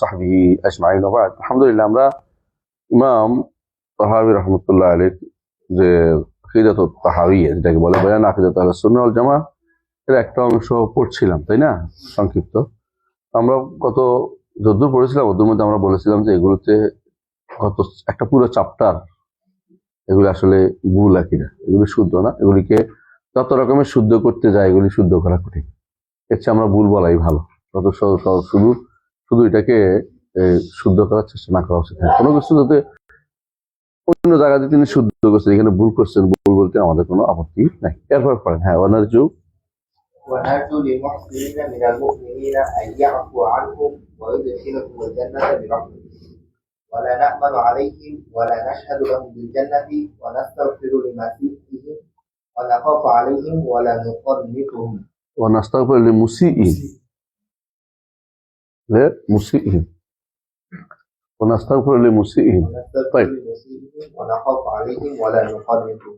সাহবিহি আজমাইন ওয়া বা'দ। আলহামদুলিল্লাহ, আমরা ইমাম তাহাবী রাহমাতুল্লাহ আলাইহি যে আকিদাতুত তাহাওয়িয়া যেটাকে বলে বয়ান আকিদাত আহলুস সুন্নাহ ওয়াল জামাআহ এর একটা অংশ পড়ছিলাম, তাই না? সংক্ষিপ্ত আমরা কত যদ্দূর পড়েছিলাম ওদের মধ্যে আমরা বলেছিলাম যে এগুলোতে কত একটা পুরো চ্যাপ্টার এগুলো আসলে ভুল আকিদা, এগুলো শুদ্ধ না। এগুলিকে যত রকমের শুদ্ধ করতে যায় এগুলি শুদ্ধ করা কঠিন। এর চেয়ে আমরা ভুল বলাই ভালো। যত শুধু শুধু এটাকে শুদ্ধ করার চেষ্টা না করা উচিত। কোনো কিছু যাতে অন্য জায়গাতে তিনি শুদ্ধ করছেন, এখানে ভুল করছেন, ভুল বলতে আমাদের কোনো আপত্তি নাই। এরপর পড়েন। হ্যাঁ, ونرجو للمحسنين من المؤمنين أن يعفو عنهم ويدخلهم الجنة برحمته ولا نأمن عليهم ولا نشهد لهم بالجنة ونستغفر لمسيئهم ونخاف عليهم ولا نقنطهم ونستغفر لمسيئهم ونستغفر لمسيئهم طيب ونخاف عليهم ولا نقنطهم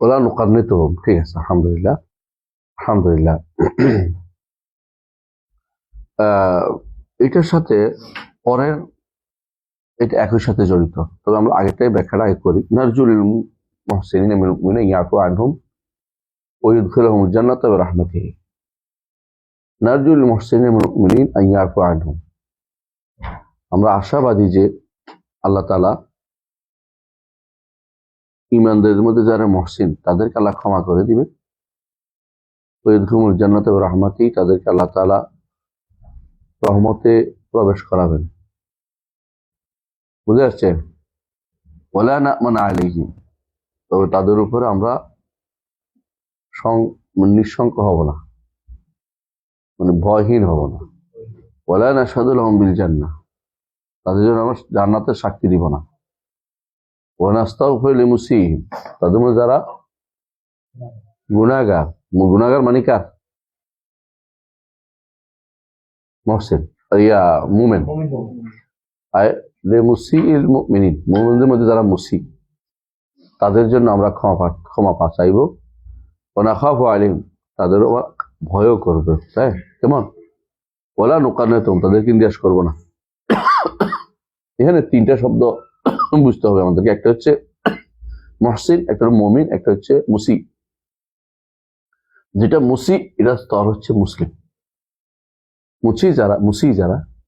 ولا نقنطهم। ঠিক আছে, আলহামদুলিল্লাহ আলহামদুলিল্লাহ। এটার সাথে পরের এটা একই সাথে জড়িত, তবে আমরা আগেরটাই ব্যাখ্যাটা আগে করি। নারজুল মুহসিনিনা মিনাল মুমিনিনা ইয়াফু আনহুম ওয়া ইউদখিলুহুমুল জান্নাতা বিরাহমাতিহি। নারজুল মুহসিনিনা মিনাল মুমিনিনা আন ইয়াফু আনহুম, আমরা আশাবাদী যে আল্লাহ তাআলা ঈমানদারদের মধ্যে যারা মুহসিন তাদেরকে আল্লাহ ক্ষমা করে দিবেন। ওয়া ইউদখিলুহুমুল জান্নাতা বিরাহমাতিহি, তাদেরকে আল্লাহ তাআলা রহমতে প্রবেশ করাবেন। বুঝে আসছে? ওয়ালা না'মানু আলাইহিম, তবে তাদের উপরে আমরা নিঃশঙ্ক হব না, মানে ভয়হীন হব না। ওয়ালা নাশহাদু লাহুম বিল জান্নাহ, তাদের জন্য আমরা জান্নাতের সাক্ষী দিব না। ওয়া নাস্তাগফিরু লিমুসিইহিম, তাদের মধ্যে যারা গুনাহগার মানে কার? মুহসিন মুমিন। লিমুসিইল মুমিনিন, মুমিনদের মধ্যে যারা মুসি তাদের জন্য আমরা ক্ষমা চাইব। ওয়া নাখাফু আলাইহিম, তাদের ভয়ও করবে। তাই কেমন? ওয়ালা নুকান্নিতুহুম, তাদেরকে নিরাশ করবো না। এখানে তিনটা শব্দ বুঝতে হবে আমাদেরকে। একটা হচ্ছে মুহসিন, একটা হচ্ছে মুমিন, একটা হচ্ছে মুসি। যেটা মুসি এটা স্তর হচ্ছে মুসলিম।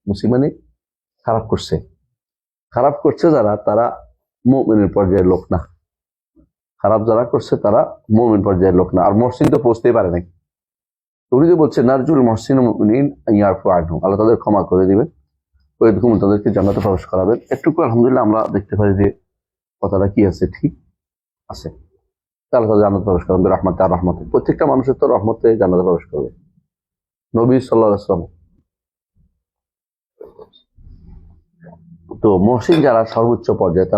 মুসি মানে খারাপ করছে যারা, তারা মুমিনের পর্যায়ের লোক না। খারাপ যারা করছে তারা মুমিন পর্যায়ের লোক না। আর মুহসিন তো পৌঁছতেই পারে নাই। উনি যে বলছে নারজুল মুহসিন মুমিনিন আন ইয়াফু আনহুম, আল্লাহ তাদের ক্ষমা করে দিবেন, তাদেরকে জান্নাতে প্রবেশ করাবেন। একটুকু আলহামদুলিল্লাহ আমরা দেখতে পারি যে কথাটা কি আছে, ঠিক আছে। আল্লাহ তাদের জান্নাতে প্রবেশ করাবেন রহমতে। আর রহমতে প্রত্যেকটা মানুষের তো রহমতে জান্নাতে প্রবেশ করবে। নবী সাল্লাল্লাহু আলাইহি ওয়াসাল্লাম তো মুহসিন যারা সর্বোচ্চ পর্যায়ে,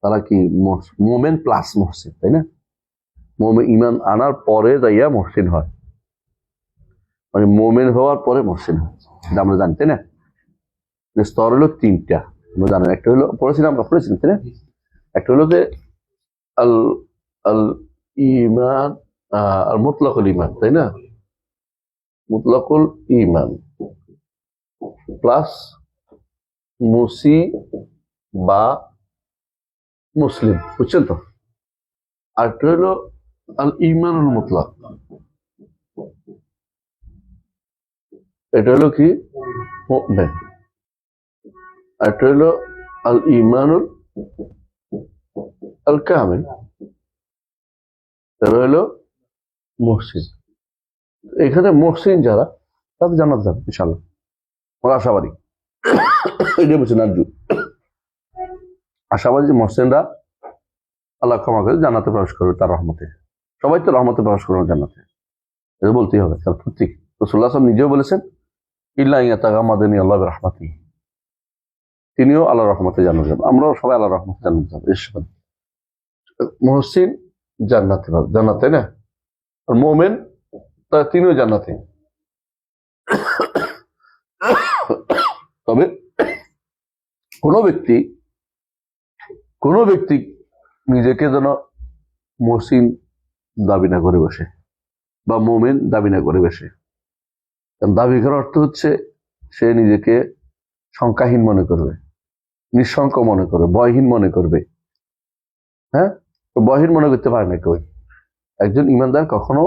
তারা কি মোমেন প্লাস মুহসিন, তাই না? মোমেন ঈমান আনার পরে যাইয়া মুহসিন হয়, মানে মোমেন হওয়ার পরে মুহসিন হয়। এটা আমরা জানি, তাই না? স্তর হলো তিনটা, আমরা জানেন। একটা হলো পড়েছিলাম, তাই না? একটা হলো যে আল আল ঈমান আর মুতলাকুল ঈমান, তাই না? মুতলাকুল ঈমান প্লাস মুসি বা মুসলিম, বুঝছেন তো? আরেকটা হলো আল ঈমানুল মুতলাক, এটা হলো কি মুমিন। আরেকটা হলো আল ঈমানুল আল কামিল, এটা হলো মুহসিন। এখানে মুহসিন যারা, তাদের জান্নাত যাবে ইনশাআল্লাহ, ওরা আশাবাদী। এটা বলছে নারজু, আশাবাদী যে মুহসিনরা আল্লাহ ক্ষমা করে জান্নাতে প্রবেশ করবে তার রহমতে। সবাই তো রহমতে প্রবেশ করবে জান্নাতে, এটা বলতেই হবে। কারণ প্রত্যেক রাসূলুল্লাহ সাল্লাল্লাহু আলাইহি ওয়াসাল্লাম নিজেও বলেছেন ইল্লা ইয়াতাগাম্মাদানি আল্লাহু বিরহমাতিহি, তিনিও আল্লাহর রহমতে জান্নাত যাবেন। আমরাও সবাই আল্লাহর রহমতে জান্নাত যাব ইনশাআল্লাহ। মুহসিন জান্নাতে, তাই না? আর মুমিন তিনিও জান্নাতে। তবে কোনো ব্যক্তি নিজেকে যেন মুহসিন দাবি না করে বসে বা মুমিন দাবি না করে বসে। কারণ দাবি করার অর্থ হচ্ছে সে নিজেকে শঙ্কাহীন মনে করবে, নিঃশঙ্ক মনে করবে, ভয়হীন মনে করবে। হ্যাঁ, তো ভয়হীন মনে করতে পারে না কেউ। একজন ইমানদার কখনো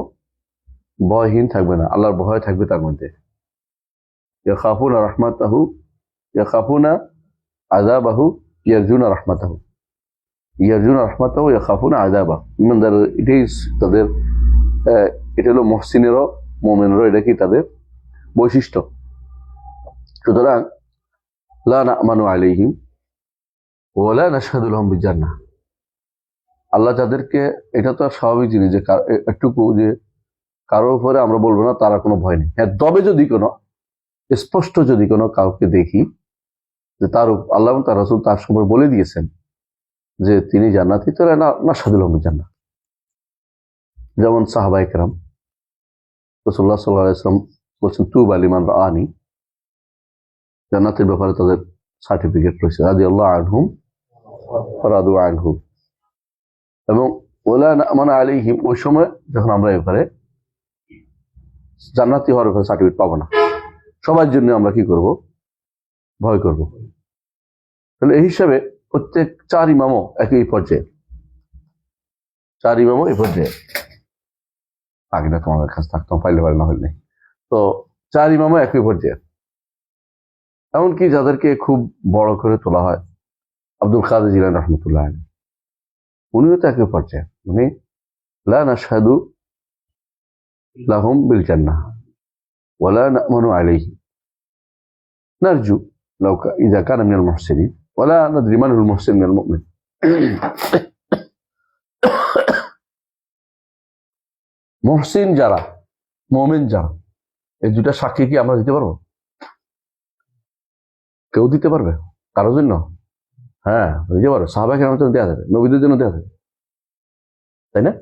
ভয়হীন থাকবে না, আল্লাহর ভয় থাকবে তার মধ্যে। ইয়াখাফুনা রাহমাতাহু, ইয়াখাফুনা আযাবাহু, ইয়ারজুনা রাহমাতাহু, ইয়ারজুনা রাহমাতাহু, ইয়াখাফুনা আযাবাহু। ইমানদার এটাই তাদের, এটা হলো মুহসিনেরও, মুমিনেরও এটা কি তাদের বৈশিষ্ট্য। সুতরাং লা না'মানু আলাইহিম ওয়া লা নাশহাদু লাহুম বিল জান্নাহ। আল্লাহ যাদেরকে, এটা তো স্বাভাবিক জিনিস যে একটুকু যে কারোর উপরে আমরা বলবো না তারা কোনো ভয় নেই। হ্যাঁ, তবে যদি কোনো স্পষ্ট যদি কোনো কাউকে দেখি যে তার আল্লাহ এবং তার রাসূল তার সম্পর্কে বলে দিয়েছেন যে তিনি জান্নাতি, তাহলে নাশহাদু লাহুম বিল জান্নাহ। যেমন সাহাবায়ে কেরাম, রাসূলুল্লাহ সাল্লাল্লাহু আলাইহি ওয়াসাল্লাম বলছেন তুবা লিমান রাআনি, জান্নাতের ব্যাপারে তাদের সার্টিফিকেট রয়েছে, রাদিয়াল্লাহু আনহুম ওয়া রাদু আনহু। এবং ওলা না'মানু আলাইহিম, ওই সময় যখন আমরা এবারে জান্নাতি হওয়ার ব্যাপারে সার্টিফিকেট পাবো না, সবার জন্য আমরা কি করব, ভয় করব। তাহলে এই হিসাবে প্রত্যেক চার ইমামও একই পর্যায়ে, চার ইমামও এই পর্যায়ে। আগে না তোমাদের কাছে থাকতাম, পাইলে পারে না হলে নেই। তো চার ইমামও একই পর্যায়ে। এমনকি যাদেরকে খুব বড় করে তোলা হয়, আব্দুল কাদের জিলানী রাহমাতুল্লাহ আলাইহি, উনিও তো একই পর্যায়ে। উনি লা নাশহাদু লাহুম বিল জান্নাহ ওয়া লা না'মানু আলাইহিম, নারজু লাউ ইযা কানা মিনাল মুহসিনিন ওয়া লা নাদরি মান হুল মুহসিন মিনাল মুমিন। মুহসিন যারা, মুমিন যারা, এই দুটা সাক্ষী কি আমরা দিতে পারবো? কেউ দিতে পারবে কারোর জন্য? হ্যাঁ, দিতে পারবে। সাহাবায়ে কেরামের জন্য দেওয়া যাবে, নবীদের জন্য দেওয়া যাবে, তাই না?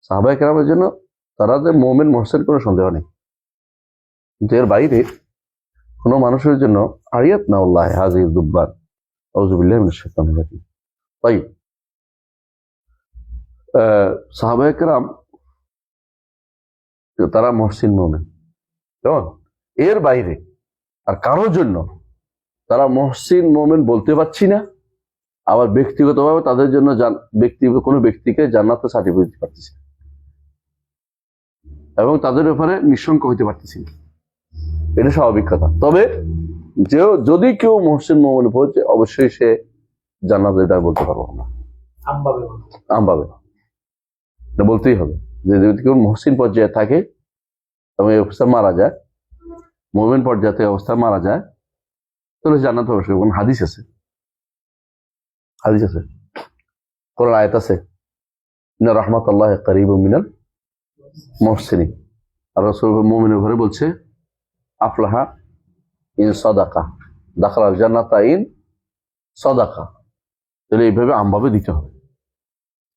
সাহাবায়ে কেরামের জন্য তারা যে মুমিন মুহসিন কোনো সন্দেহ নেই। কিন্তু এর বাইরে কোনো মানুষের জন্য আয়াত না আল্লাহ হাযিহি যুব্বান, আউযু বিল্লাহি মিনাশ শাইতানির রাজীম। তাই সাহাবায়ে কেরাম তারা মুহসিন মুমিন, কেমন? এর বাইরে আর কারোর জন্য তারা মুহসিন মুমিন বলতে পারছি না, আবার ব্যক্তিগতভাবে তাদের জন্য কোনো ব্যক্তিকে জান্নাতে সার্টিফিকেট দিতে পারতেছি না, এবং তাদের ব্যাপারে নিঃশঙ্ক হইতে পারতেছি না। এটা স্বাভাবিক কথা। তবে যদি কেউ মুহসিন মুমিন হচ্ছে, অবশ্যই সে জান্নাতে, এটা বলতে পারবো আমরা আমভাবে, এটা বলতেই হবে যে যদি কেউ মুহসিন পর্যায়ে থাকে এবং এই অবস্থা মারা যায়, মুমিন পর্যায়ে অবস্থায় মারা যায়, তাহলে জান্নাত প্রবেশ করবে। কোন হাদিস আছে, হাদিস আছে, কোরআন আয়াত আছে, ইন্না রাহমাতাল্লাহি কারীবুম মিনাল মুহসিনিন। আর রাসূল মুমিনের ঘরে বলছে আফলাহা ইন সাদাকা, দাখালাল জান্নাতা ইন সাদাকা। তাহলে এইভাবে আমভাবে দিতে হবে,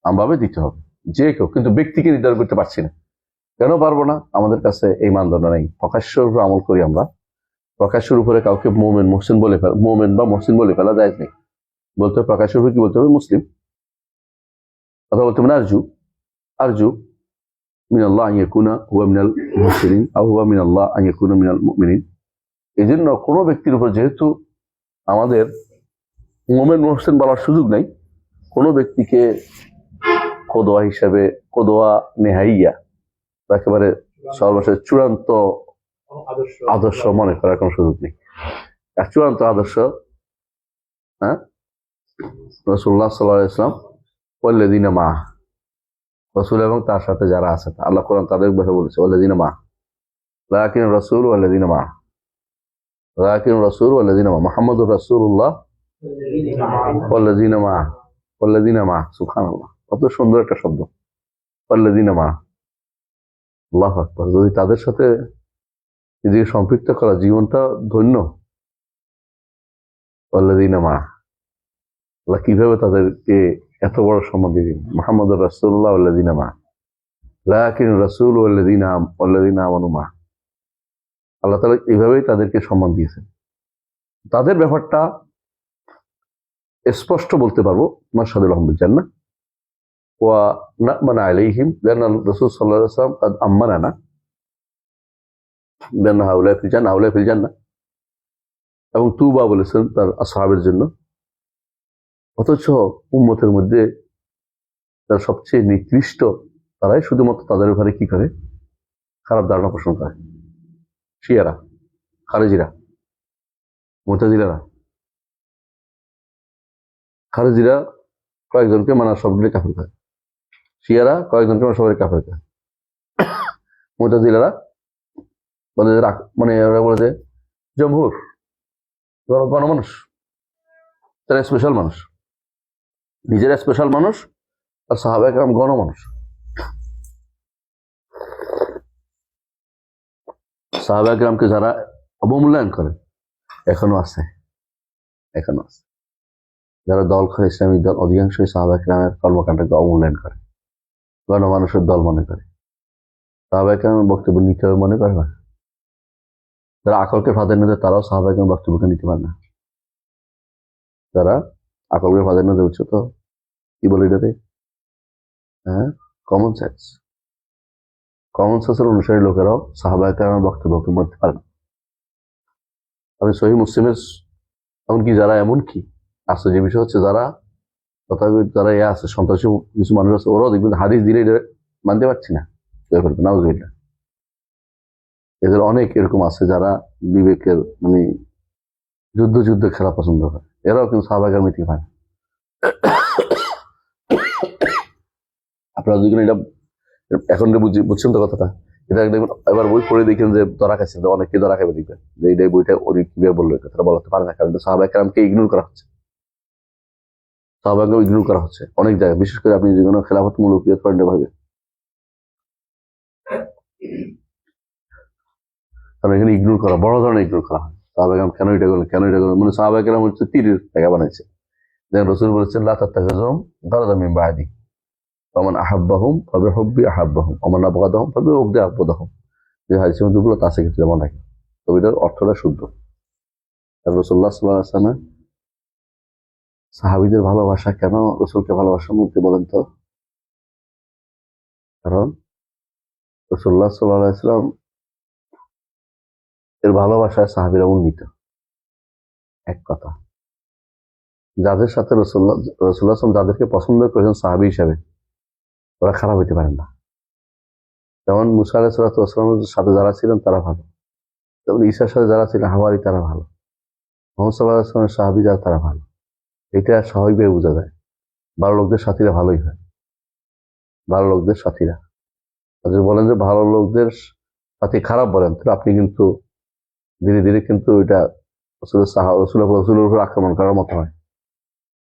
আমভাবে দিতে হবে যে কেউ। কিন্তু ব্যক্তিকে নির্ধারণ করতে পারছি না। কেন পারবো না? আমাদের কাছে এই মানদণ্ড নেই। প্রকাশ্যের উপর আমল করি আমরা, প্রকাশের উপরে কাউকে মুমিন মুহসিন বলে ফেলা, মুমিন বা মুহসিন বলে ফেলা যায় নেই। বলতে হবে প্রকাশের উপরে কি বলতে হবে? মুসলিম। কথা বলতে হবে আরজু, আরজু মিনাল্লাহ আন ইয়াকুনা হুয়া মিনাল মুহসিনিন আও হুয়া মিনাল্লাহ আন ইয়াকুনা মিনাল মুমিনিন। এই জন্য কোনো ব্যক্তির উপর যেহেতু আমাদের মুমিন মুহসিন বলার সুযোগ নাই, কোনো ব্যক্তিকে কদোয়া হিসাবে, কদোয়া নেহাইয়া, একেবারে সর্বশেষ চূড়ান্ত আদর্শ মনে করার কোনো সুযোগ নেই। আর চূড়ান্ত আদর্শ, হ্যাঁ, রাসূলুল্লাহ সাল্লাল্লাহু আলাইহি ওয়াসাল্লাম ওয়াল্লাযিনা মাআহ, রাসূল এবং তার সাথে যারা আছে, আল্লাহ কোরআন তাদের ব্যাপারে বলেছে ওয়াল্লাযিনা মাআহ, লাকিন রাসূল ওয়াল্লাযিনা মাআহ, লাকিন রাসূল ওয়াল্লাযিনা মাআহ, মুহাম্মাদুর রাসূলুল্লাহ ওয়াল্লাযিনা মাআহ, ওয়াল্লাযিনা মাআহ। সুবহানাল্লাহ, কত সুন্দর একটা শব্দ, ওয়াল্লাযিনা মাআহ। আল্লাহু আকবার। যদি তাদের সাথে নিজেকে সম্পৃক্ত করা, জীবনটা ধন্য। ওয়াল্লাযিনা মাআহ, আল্লাহ কিভাবে তাদেরকে এত বড় সম্মান দিলেন। মুহাম্মাদুর রাসূলুল্লাহ ওয়াল্লাযিনা মাআহ, লাকিন রাসূল ওয়াল্লাযিনা আমানু মাআহ। আল্লাহ তাআলা এইভাবেই তাদেরকে সম্মান দিয়েছেন। তাদের ব্যাপারটা স্পষ্ট বলতে পারবো, নাশহাদু লাহুম বিল জান্নাহ ওয়া না'মানু আলাইহিম, লান্না রাসূল সাল্লাল্লাহু আলাইহি ওয়াসাল্লাম ক্বাদ আম্মানানা। বেন হাউলাই ফিল জান্নাহ, হাউলাই ফিল জান্নাহ, এবং তুবা বলেছেন তার আসহাবের জন্য। অথচ উম্মতের মধ্যে তার সবচেয়ে নিকৃষ্ট তারাই শুধুমাত্র তাদের ব্যাপারে কি করে? খারাপ ধারণা পোষণ করে। শিয়ারা, খারেজিরা, মুতাজিলারা। খারেজিরা কয়েকজনকে মানা সবগুলি কাফের করে, শিয়ারা কয়েকজনকে মানা সবাই কাফের করে, মুতাজিলারা বলে যে মানে ওরা বলে যে জমহুর, গণমানুষ, তারা স্পেশাল মানুষ, নিজেরা স্পেশাল মানুষ, আর সাহাবা একরাম গণমানুষ। সাহাবা একরামকে যারা অবমূল্যায়ন করে এখনো আছে, এখনো আছে। যারা দল করে ইসলামিক দল, অধিকাংশই সাহাবা একরামের কর্মকাণ্ডকে অবমূল্যায়ন করে, গণমানুষের দল মনে করে, সাহাবা একরামের বক্তব্য নিতে হবে মনে করে না। যারা আকলকে প্রাধান্য দেয় তারাও সাহাবা একরামের বক্তব্যকে নিতে পারে না। যারা আকলকে প্রাধান্য দেয়, বুঝছো তো কি বলে এটাতে? হ্যাঁ, কমন সেন্স। কমন সেন্সের অনুসারী লোকেরাও সাহাবা একরামের বক্তব্যকে মানতে পারে না। আমি সহিহ মুসলিমের এমনকি যারা এমনকি আছে, যে বিষয় হচ্ছে যারা তথাপি যারা আছে সন্ত্রাসী কিছু মানুষ আছে, ওরাও দেখবেন হাদিস দিলে এটা মানতে পারছি না, নাউজুবিল্লাহ। এদের অনেক এরকম আছে যারা বিবেকের মানে যুদ্ধ খেলা পছন্দ করে, এরাও কিন্তু সাহাবা একরাম মিটিং হয়। আপনারা দুজন এটা এখন বুঝছেন তো কথাটা? এটা দেখবেন এবার বই পড়ে দেখেন যে ধরা খাইছেন, অনেকে ধরা খাইবে দেখবেন যে এই বইটা উনি কিভাবে বললো, কথাটা বলতে পারে না, কারণ সাহাবা একরামকে ইগনোর করা হচ্ছে, সাহাবা একরাম ইগনোর করা হচ্ছে অনেক জায়গায়, বিশেষ করে আপনি যেগুলো খেলাফত মূলক পয়েন্টে ভাবে, কারণ এখানে ইগনোর করা বড় ধরনের ইগনোর করা হয়। সাহাবা একরাম কেন এটা করলেন, কেন এটা করলেন, মানে সাহাবা একরাম হচ্ছে তীরের জায়গা বানাইছে। যেমন রাসূল বলেছেন লা তাত্তাখিযুহুম গারাদাম মিন বা'দি ওমান আহাব্বাহুম ফাবিহুব্বি আহাব্বাহুম ওমান আবগাদাহুম ফাবিবগদি আবগাদাহুম। যে হাদিসের মধ্যে গুলো তাছে ক্ষেত্রে মনে রাখে, তবে এটার অর্থটা শুদ্ধ। রাসূলুল্লাহ সাল্লাল্লাহু আলাইহি ওয়াসাল্লাম সাহাবীদের ভালোবাসা কেন রাসূলকে ভালোবাসার মধ্যে বলেন তো? কারণ রাসূলুল্লাহ সাল্লাল্লাহু আলাইহি ওয়াসাল্লাম এর ভালোবাসায় সাহাবীরা উন্নীত। এক কথা, যাদের সাথে রাসূলুল্লাহ যাদেরকে পছন্দ করেছেন সাহাবী হিসাবে, ওরা খারাপ হইতে পারেন না। যেমন মুসা আলাইহিস সালামের সাথে যারা ছিলেন তারা ভালো, যেমন ঈসার সাথে যারা ছিলেন হাওয়ারি তারা ভালো, মুহাম্মদ সাল্লাল্লাহু আলাইহি ওয়াসাল্লামের সাহাবী যারা তারা ভালো। এটা স্বাভাবিকভাবে বোঝা যায়। ভালো লোকদের সাথীরা ভালোই হয়, ভালো লোকদের সাথীরা। যদি বলেন যে ভালো লোকদের সাথী খারাপ বলেন, তাহলে আপনি কিন্তু ধীরে ধীরে কিন্তু এটা রাসূলের উপর আক্রমণ করার মতো হয়।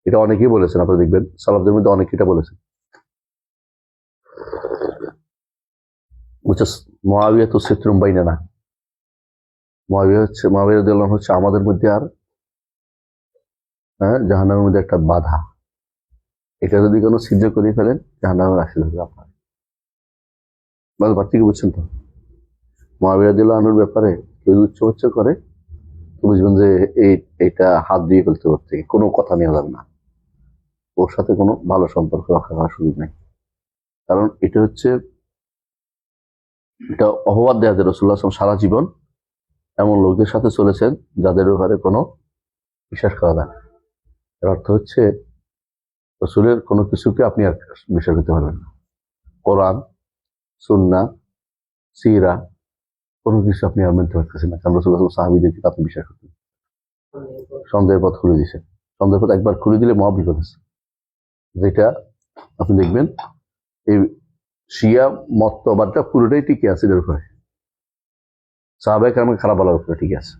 এটা অনেকেই বলেছেন, আপনি দেখবেন সালাফদের মধ্যে অনেকে এটা বলেছেন। মুআবিয়া তো সিতরুম বাইনানা, মুআবিয়া রাদিয়াল্লাহু আনহু হচ্ছে আমাদের মধ্যে আর জাহান্নামের মধ্যে একটা বাধা। এটা যদি কোনো ছিদ্র করে ফেলেন, জাহান্নামে রাখতে হবে আপনার। মানে বাচ্চাকে বুঝছেন তো? মুআবিয়া রাদিয়াল্লাহু আনহুর ব্যাপারে কেউ উচ্চ করে তো বুঝবেন যে এইটা হাত দিয়ে ফেলতে হচ্ছে, কোনো কথা নেওয়া যাবে না, ওর সাথে কোনো ভালো সম্পর্ক রক্ষা করার সুযোগ নেই। কারণ এটা হচ্ছে এটা অপবাদ দেওয়া যায় রাসূলুল্লাহ সাল্লাল্লাহু আলাইহি ওয়াসাল্লাম সারা জীবন এমন লোকদের সাথে চলেছেন যাদের ব্যাপারে কোনো বিশ্বাস করা যায় না। এর অর্থ হচ্ছে রাসূলের কোনো কিছুকে আপনি আর বিশ্বাস করতে পারবেন না। কোরআন, সুন্নাহ, সিরা, কোনো কিছু আপনি আর মানতে পারতেছেন না, কারণ রাসূলুল্লাহ সাল্লাল্লাহু আলাইহি ওয়াসাল্লাম সাহাবীদেরকে আপনি বিশ্বাস করতেন। সন্দেহের পথ খুলে দিয়েছেন। সন্দেহের পথ একবার খুলে দিলে মহাবিপদ আছে, যেটা আপনি দেখবেন এই শিয়া মতবাদটা পুরোটাই টিকে আছে এর উপরে, সাহাবায়ে কেরামকে খারাপ বলার উপরে টিকে আছে।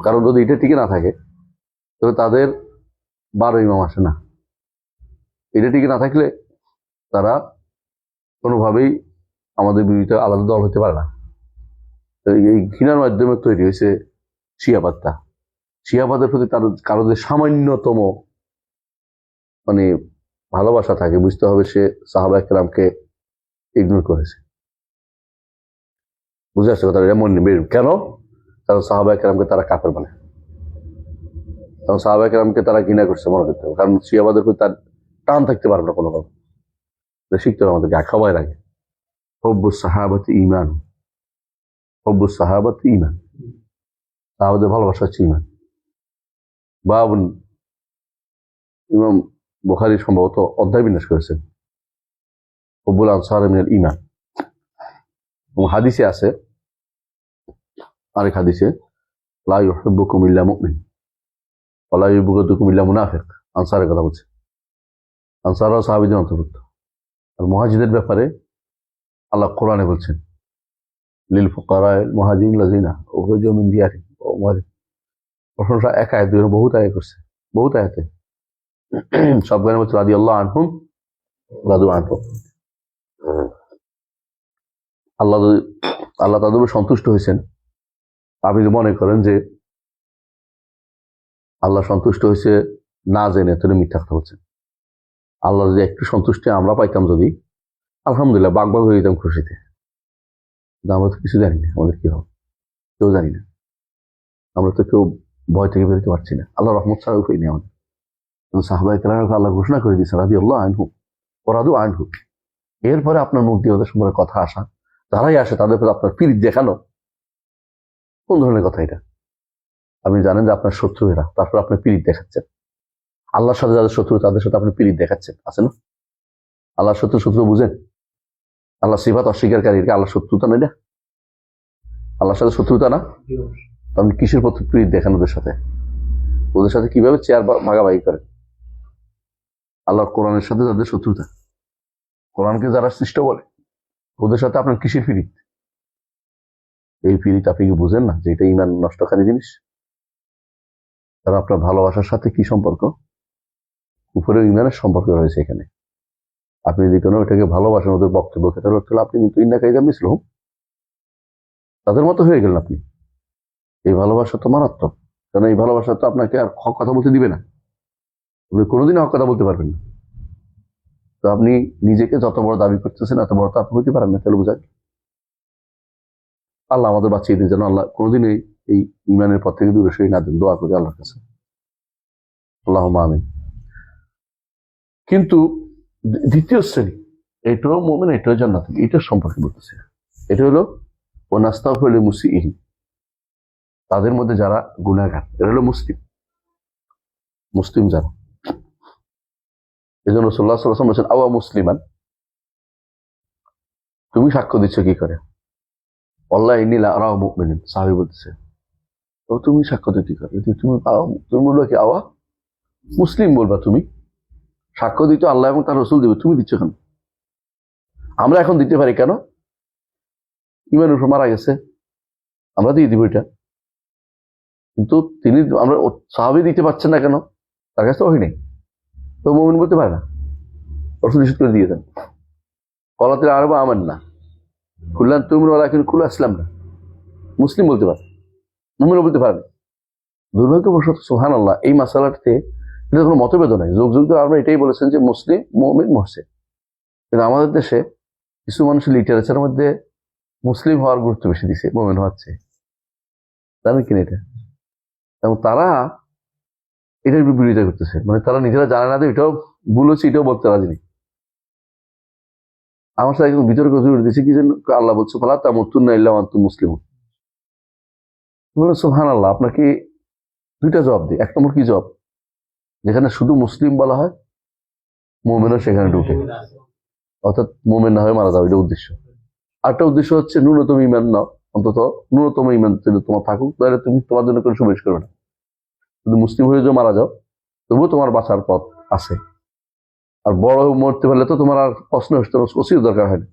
কারণ যদি এটা টিকে না থাকে তবে তাদের 12 ইমাম আসে না। এটা টিকে না থাকলে তারা কোনোভাবেই আমাদের বিরুদ্ধে আলাদা দল হতে পারে না। এই ঘৃণার মাধ্যমে তৈরি হয়েছে শিয়াবাদটা। শিয়াবাদের প্রতি তার কারো যে সামান্যতম মানে ভালোবাসা থাকে, বুঝতে হবে সে সাহাবায়ে কেরামকে ইগনোর করেছে। বুঝে আসছে কথা? এমন কেন? কারণ সাহাবায়ে কেরামকে তারা কাফের বলে, কারণ সাহাবায়ে কেরামকে তারা ঘৃণা করছে মনে করতে হবে। কারণ শিয়াবাদের প্রতি তার টান থাকতে পারবে না কোনো রকম। শিখতে হবে আমাদেরকে সবাই আগে হুব্বুস সাহাবাতি ঈমান। হব্বুস সাহাবাত ঈমান, সাহাবাদের ভালোবাসা হচ্ছে ঈমান। বাবুন, ইমাম বুখারী সম্ভবত অধ্যায় বিন্যাস করেছেন হব্বুল আনসার মিনাল ঈমান। এবং হাদিসে আছে, আরেক হাদিসে, লা ইউহিব্বুকুম ইল্লা মুমিন ওয়া লা ইউবগিদুকুম ইল্লা মুনাফিক। আনসারের কথা বলছে, আনসাররাও সাহাবীদের অন্তর্ভুক্ত। আর মুহাজিরদের ব্যাপারে আল্লাহ কোরআনে বলছেন, লিল ফুকারাইল মুহাজিরিন লাযিনা উখরিজু মিন দিয়ারিহিম ওয়া আমওয়ালিহিম। প্রশংসা এক আয়াত দুই বহুত আয়াত করছে, বহুত আয়াতে সব গানে বলছে রাদিয়াল্লাহু আনহুম রাদু আনহু। আল্লাহ তাদের উপর সন্তুষ্ট হয়েছেন। আপনি যদি মনে করেন যে আল্লাহ সন্তুষ্ট হয়েছে না জেনে, তাহলে মিথ্যা কথা বলছেন। আল্লাহ যদি একটু সন্তুষ্টি আমরা পাইতাম, যদি আলহামদুলিল্লাহ বাগ হয়ে যেতাম খুশিতে। আমরা তো কিছু জানি না আমাদের কি হবে, কেউ জানি না। আমরা তো কেউ ভয় থেকে বেরোতে পারছি না। আল্লাহ রহমত ছাড়া উপায় নেই আমাদের। কিন্তু সাহাবায়ে কেরামকে আল্লাহ ঘোষণা করে দিয়েছে রাদিয়াল্লাহু আনহু ওয়া রাদু আনহু। এরপরে আপনার মুখ দিয়ে ওদের সম্পর্কে কথা আসা, যারাই আসে তাদের প্রতি আপনার পীড়িত দেখানো, কোন ধরনের কথা এটা? আপনি জানেন যে আপনার শত্রু এরা, তারপর আপনি পীড়িত দেখাচ্ছেন। আল্লাহর সাথে যাদের শত্রু তাদের সাথে আপনি পীড়িত দেখাচ্ছেন, আছে না? আল্লাহর শত্রু বুঝেন? আল্লাহ সিফাত অস্বীকারীকে আল্লাহ শত্রুতা নেই না? আল্লাহর সাথে শত্রুতা না? আপনি কিসের প্রতি পীড়িত দেখান ওদের সাথে? ওদের সাথে কিভাবে চেয়ার ভাগাভাগি করেন? আল্লাহর কোরআনের সাথে যাদের শত্রুতা, কোরআনকে যারা সৃষ্ট বলে, ওদের সাথে আপনার কিসের পীড়িত? এই পীড়িত আপনি কি বুঝেন না যে এটা ঈমান নষ্টকারী জিনিস? কারণ আপনার ভালোবাসার সাথে কি সম্পর্ক? উপরে ঈমানের সম্পর্ক রয়েছে এখানে। আপনি যদি কোনো ওইটাকে ভালোবাসেন, ওদের বক্তব্য ক্ষেত্রে, আপনি কিন্তু ইন্নাকাইদা মিসলুহুম, তাদের মতো হয়ে গেলেন আপনি। এই ভালোবাসা তো মারাত্মক, কারণ এই ভালোবাসা তো আপনাকে আর হক কথা বলতে দিবে না। আপনি কোনোদিন হক কথা বলতে পারবেন না। তো আপনি নিজেকে যত বড় দাবি করতেছেন, এত বড় তো আপনি হইতে পারেন না। তাহলে বোঝায় আল্লাহ আমাদের বাঁচিয়ে দিয়ে যেন আল্লাহ কোনোদিন এই ঈমানের পথ থেকে দূরে সরিয়ে না দেন। দোয়া করি আল্লাহর কাছে, আল্লাহুম্মা আমিন। কিন্তু দ্বিতীয় শ্রেণী, এটাও মুমিন, এটাও জান্নাতি, এটার সম্পর্কে বলতেছে। এটা হলো ওয়া নাস্তাগফিরু লিমুসিইহি, তাদের মধ্যে যারা গুনাহগার, এরা হলো মুসলিম যারা। এই জন্য রাসূলুল্লাহ সাল্লাল্লাহু আলাইহি ওয়াসাল্লাম বলেছেন আওয়া মুসলিমান, তুমি সাক্ষ্য দিচ্ছ কি করে? আল্লাহ ইন্নী লা আরাহু মুমিনান, সাহাবী বলতেছে, তো তুমি সাক্ষ্য দিতে কি করে? তুমি বলবে কি আওয়া মুসলিম বলবা? তুমি সাক্ষ্য দিতে আল্লাহ এবং তার রাসূল দিবে, তুমি দিচ্ছ কেন? আমরা এখন দিতে পারি কেন? ঈমানের উপর মারা গেছে, আমরা দিয়ে দিব এটা। কিন্তু আমরা সাহাবী দিতে পারছেন না কেন? তার কাছে ওই নেই, তো মুমিন বলতে পারে না। রাসূল নিষেধ করে দিয়েছেন, কলাতিল আরবা আমান্না কুল্লান তুমিনু ওয়ালাকিন কুলু আসলামনা, মুসলিম বলতে পারে, মুমিনও বলতে পারে না। দুর্ভাগ্যবশত সুবহানাল্লাহ, এই মাসালাতে এটা কোনো মতভেদ নাই। যুগ যুগ ধরে আমরা এটাই বলেছেন যে মুসলিম, মুমিন, মুহসিন। কিন্তু আমাদের দেশে কিছু মানুষের লিটারেচারের মধ্যে মুসলিম হওয়ার গুরুত্ব বেশি দিছে মুমিন হওয়ার চেয়ে। জানেন কিনা এটা? এবং তারা এটার বিপরীতে করতেছে, মানে তারা নিজেরা জানে না যে এটাও ভুল হচ্ছে, এটাও বলতে রাজি নেই। আমার সাথে একদম বিতর্ক জুড়ে দিয়েছে কি যেন, আল্লাহ বলছে ফালা তামুতুন্না ইল্লা ওয়া আনতুম মুসলিমুন। সুবহানাল্লাহ, আপনাকে দুইটা জবাব দিই। এক নম্বর কি জবাব? যেখানে শুধু মুসলিম বলা হয়, মুমিনও সেখানে ঢুকে, অর্থাৎ মুমিন না হয়ে মারা যাবে, এটা উদ্দেশ্য। আরেকটা উদ্দেশ্য হচ্ছে ন্যূনতম ঈমান নাও, অন্তত ন্যূনতম ঈমান যদি তোমার থাকুক, তাহলে তুমি তোমার জন্য কোনো সুপারিশ করবে না। যদি মুসলিম হয়ে মারা যাও, তবুও তোমার বাঁচার পথ আছে। আর বড় মরতে পারলে তো তোমার আর প্রশ্ন ওসিয়ত দরকার হয় না,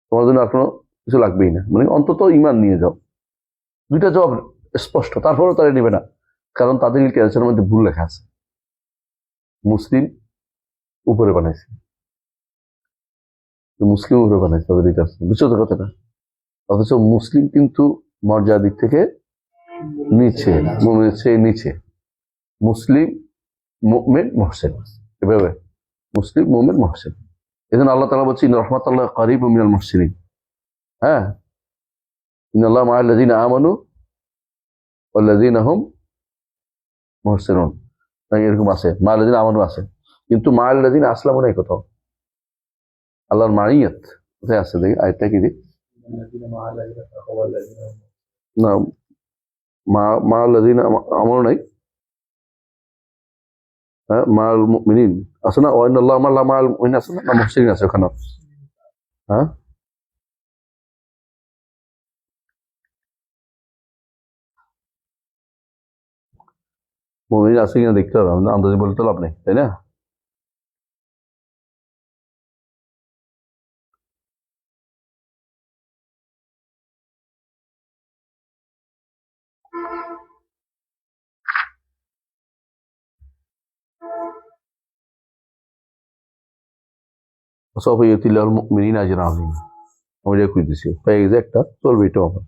তোমার জন্য আর কোনো কিছু লাগবেই না। মানে অন্তত ঈমান নিয়ে যাও। দুইটা জবাব স্পষ্ট। তারপরেও তারা নেবে না, কারণ তাদের লিটারেচারের মধ্যে ভুল লেখা আছে। মুসলিম উপরে বানাইছে, মুসলিম উপরে বানাইছে তাদের লিটারেচার, বুঝছো তো কথাটা? অথচ মুসলিম কিন্তু মর্যাদার দিক থেকে নিচে, মুমিনের চেয়ে নিচে। মুসলিম, মুমিন, মুহসিন, এভাবে মুসলিম, মুমিন, মুহসিন। এজন্য আল্লাহ তাআলা বলছেন রাহমাতুল্লাহ কারীবুম মিনাল মুহসিনিন। হ্যাঁ, ইন্নাল্লাহা মা'আল্লাযীনা আমানু ওয়াল্লাযীনা হুম মুহসিনুন, এরকম আছে, মা'আল্লাযীনা আমানু আছে, কিন্তু মা'আল্লাযীনা আসলামু নাই কোথাও। আল্লাহর মাইয়াত কোথায় আছে? দেখি আয়াতটা কি? না, মা আল্লাযিনা আমারও নাই, হ্যাঁ মাল মুমিনিন আছে না, ওয়াইনাল্লাহ মাল মুমিনিন আছে না, মুহসিনিন আছে ওখানে, হ্যাঁ মুমিনিন আছে কিনা দেখতে হবে, আমরা আন্দাজে বলতে লাভ নেই, তাই না? সব ইউতিল্লাহুল মুমিনিনা আজরান আযীম, আমি এটা কইতেছি পেয়ে গেছে একটা, চলবে এটা আমার,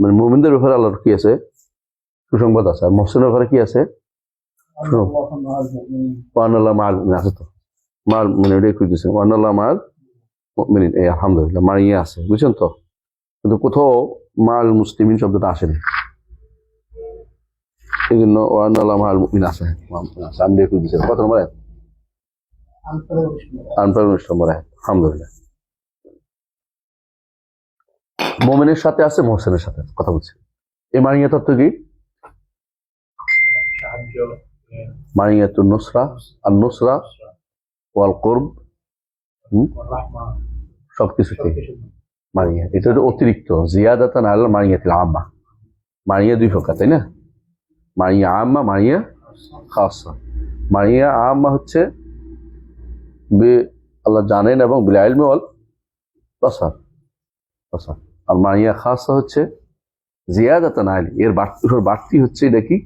মানে মুমিনদের ব্যাপারে আল্লাহর কি আছে সুসংবাদ আছে, আর মুহসিনের ব্যাপারে কি আছে ওয়ানাল্লাহ মাল মুমিনিন আছে, তো মাল মানে এটাই কইতেছে ওয়ানাল্লাহ মাল মুমিনিন, এই আলহামদুলিল্লাহ মারিয়ে আছে, বুঝছেন তো, কিন্তু কোথাও মাল মুসলিমিন শব্দটা আসেনি, এই জন্য ওয়ানাল্লাহ মাল মুমিনিন আছে, আমি এটা কইতেছি কত নম্বর আয়াত? আনপার নম্বর আয়াত, আলহামদুলিল্লাহ। মুমিনের সাথে আছে, মুহসিনের সাথে কথা বলছি। এই মারিয়া তত্ত্ব কি? মারিয়াতুন নুসরা, আর নুসরা ওয়াল কুরব, সবকিছু থেকে মারিয়া, এটা হচ্ছে অতিরিক্ত, জিয়াদাতান আলা মারিয়াতিল আম্মা। মারিয়া দুই প্রকার, তাই না? মারিয়া আম্মা, মারিয়া খাসা। মারিয়া আম্মা হচ্ছে আল্লাহ জানেন এবং বিল ইলমি ওয়াল বাসার, আর মারিয়া খাসা হচ্ছে জিয়াদাতান আলা, এর বাড়তি হচ্ছে এটা কি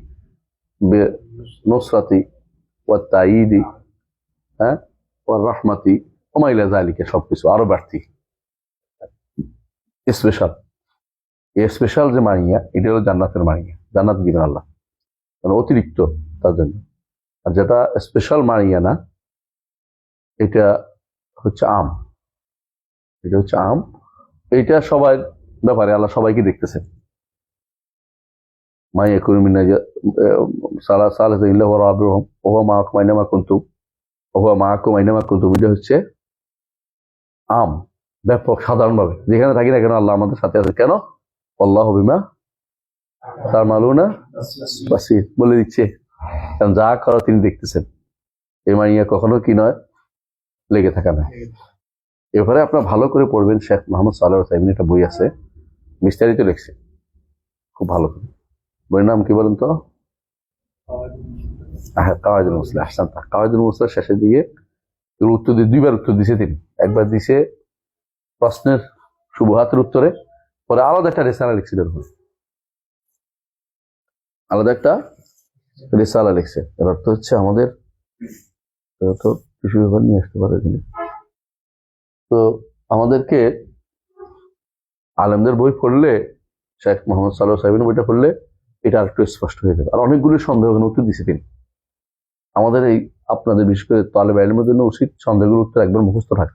নুসরাতি ওয়া তাঈদি, হ্যাঁ ওয়া রাহমাতি ওয়া মা ইলা যালিকা, সবকিছু আরো বাড়তি স্পেশাল। এই স্পেশাল যে মারিয়া, এটা হলো জান্নাতের মারিয়া, জান্নাত দিবেন আল্লাহ, মানে অতিরিক্ত তার জন্য। আর যেটা স্পেশাল মারিয়া না, এটা হচ্ছে আম, এটা হচ্ছে আম, এইটা সবার ব্যাপারে আল্লাহ সবাইকে দেখতেছে। মাইয়া কুরমিনা সালা সালা ইল্লা ওয়া রাবিহুম ওয়া হুয়া মাআকুম আইনামা কুনতুম ওয়া হুয়া মাআকুম আইনামা কুনতুম, এটা হচ্ছে আম, ব্যাপক সাধারণভাবে যেখানে থাকি না কেন আল্লাহ আমাদের সাথে আছে। কেন? আল্লাহু বিমা তা'মালুনা বাসীর, বলে দিচ্ছে, কারণ যা করো তিনি দেখতেছেন। এই মাইয়া কখনো কি নয়, লেগে থাকা না। এবারে আপনারা ভালো করে পড়বেন, শেখ মোহাম্মদ সালেহ আল উসাইমিন একটা বই আছে, বিস্তারিত লিখছে, খুব ভালো করে। বইয়ের নাম কি বলেন তো? কাওয়াইদুল মুসলা। আহসান, কাওয়াইদুল মুসলার শেষের দিকে উত্তর দিয়ে দুইবার উত্তর দিছে তিনি। একবার দিছে প্রশ্নের শুভহাতের উত্তরে, পরে আলাদা একটা রেসালা লিখছিলেন, আলাদা একটা রেসালা লিখছে। এর অর্থ হচ্ছে আমাদের তো কিছু ব্যাপার নিয়ে আসতে পারে তিনি। তো আমাদেরকে আলেমদের বই পড়লে, শেখ মোহাম্মদ সালেহ সাহেবের বইটা পড়লে এটা আর একটু স্পষ্ট হয়ে যাবে। আর অনেকগুলি সন্দেহ উত্তর দিছে তিনি। আমাদের এই আপনাদের বিশেষ করে তালেব ইলমের জন্য উচিত সন্দেহগুলোর উত্তর একবার মুখস্থ থাকা।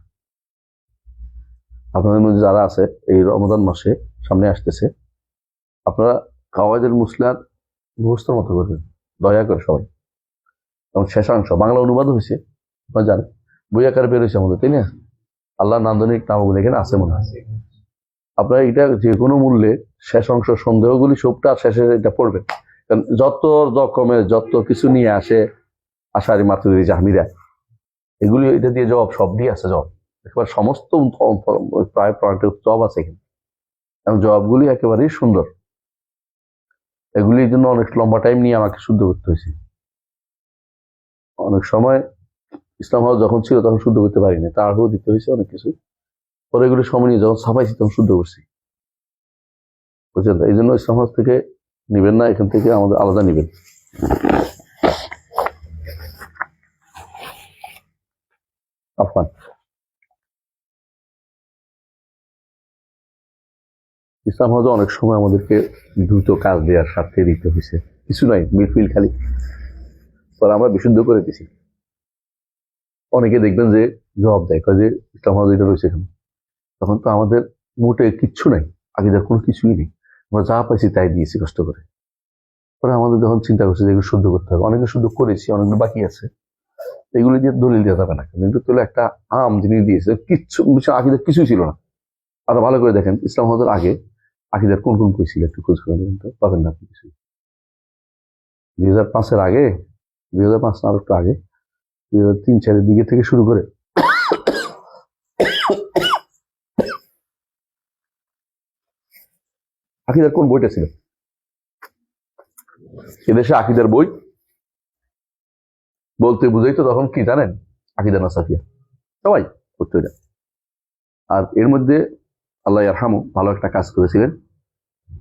আপনাদের মধ্যে যারা আছে, এই রমাদান মাসে সামনে আসতেছে, আপনারা কাওয়াইদুল মুসলার মুখস্থর মতো করবেন দয়া করে সবাই। এবং শেষাংশ বাংলা অনুবাদ হয়েছে, আপনারা জানেন, বই আকারে বের হয়েছে আমাদের, তাই না? আল্লাহ নান্দনিক নামগুলো এখানে আছে মনে হয়। আপনারা এটা যে কোনো মূল্যে শেষ অংশ সন্দেহগুলি সবটা শেষে এটা পড়বেন, কারণ যত রকমের যত কিছু নিয়ে আসে আশারি মাতুরিদি জাহমিরা, এগুলি এটা দিয়ে জবাব সব দিয়ে আছে, জবাব একেবারে সমস্ত প্রায় পয়েন্টের জবাব আছে এখানে, এবং জবাবগুলি একেবারেই সুন্দর। এগুলির জন্য অনেক লম্বা টাইম নিয়ে আমাকে শুদ্ধ করতে হয়েছে। অনেক সময় ইসলাম হাউস যখন ছিল তখন শুদ্ধ করতে পারিনি, তারও দিতে হয়েছে অনেক কিছু। পরে এগুলি সময় নিয়ে যখন ছাপাইছি তখন শুদ্ধ করছি, বুঝছেন? এই জন্য ইসলাম হাউস থেকে নিবেন না, এখান থেকে আমাদের আলাদা নিবেন। আফগান ইসলাম হাউসে অনেক সময় আমাদেরকে দ্রুত কাজ দেওয়ার স্বার্থে দিতে হয়েছে, কিছু নয়, মিলফিল খালি, পরে আমরা বিশুদ্ধ করে দিছি। অনেকে দেখবেন যে জবাব দেয়, যে ইসলাম হাউস এটা রয়েছে এখানে, তখন তো আমাদের মোটে কিচ্ছু নাই, আগেদের কোনো কিছুই নেই, আমরা যা পাইছি তাই দিয়েছি কষ্ট করে। পরে আমাদের যখন চিন্তা করছি যে এগুলো শুদ্ধ করতে হবে, অনেকে শুদ্ধ করেছি, অনেকগুলো বাকি আছে, এগুলি দিয়ে দলিল দেওয়া যাবে না। কিন্তু তোলে একটা আম জিনিস দিয়েছে, কিচ্ছু আগেদের কিছুই ছিল না, আরো ভালো করে দেখেন ইসলাম হওয়ার আগে আকিদার কোন কোন বই ছিল একটু খোঁজ করে দেখেন তো, পাবেন না আপনি কিছু। 2005-এর আগে, 2005 না আরো একটু আগে, 2003-4 দিকে থেকে শুরু করে আকিদার কোন বইটা ছিল এদেশে? আকিদার বই বলতে বুঝাই তো তখন কি জানেন, আকিদা নাসাফিয়া সবাই পড়তো এটা। আর এর মধ্যে আল্লাহ ইয়ারহামু ভালো একটা কাজ করেছিলেন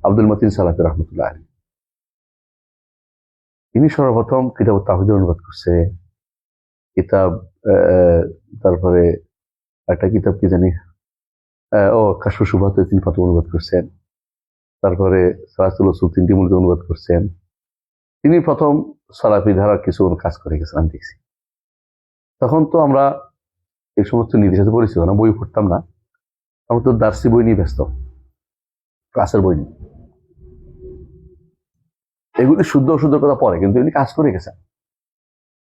আব্দুল মতিন সালাফি রহমতুল্লাহ আলাইহি। তিনি সর্বপ্রথম কিতাব তাওহীদের অনুবাদ করছে, কিতাব তারপরে একটা কিতাব কি জানি কাশফুস শুবহাত তিনি প্রথম অনুবাদ করছেন, তারপরে সালাতুল উসুল 3টি মূলত অনুবাদ করছেন। তিনি প্রথম সালাফি ধারার কিছু কাজ করে গেছেন আমি দেখছি। তখন তো আমরা এই সমস্ত নীতির সাথে পরিচিত না, বই পড়তাম না, আমরা তো দার্সি বই নিয়ে ব্যস্ত, ক্লাসের বই নিয়ে। এগুলি শুদ্ধ অশুদ্ধ কথা পড়ে, কিন্তু এগুলি কাজ করে গেছেন।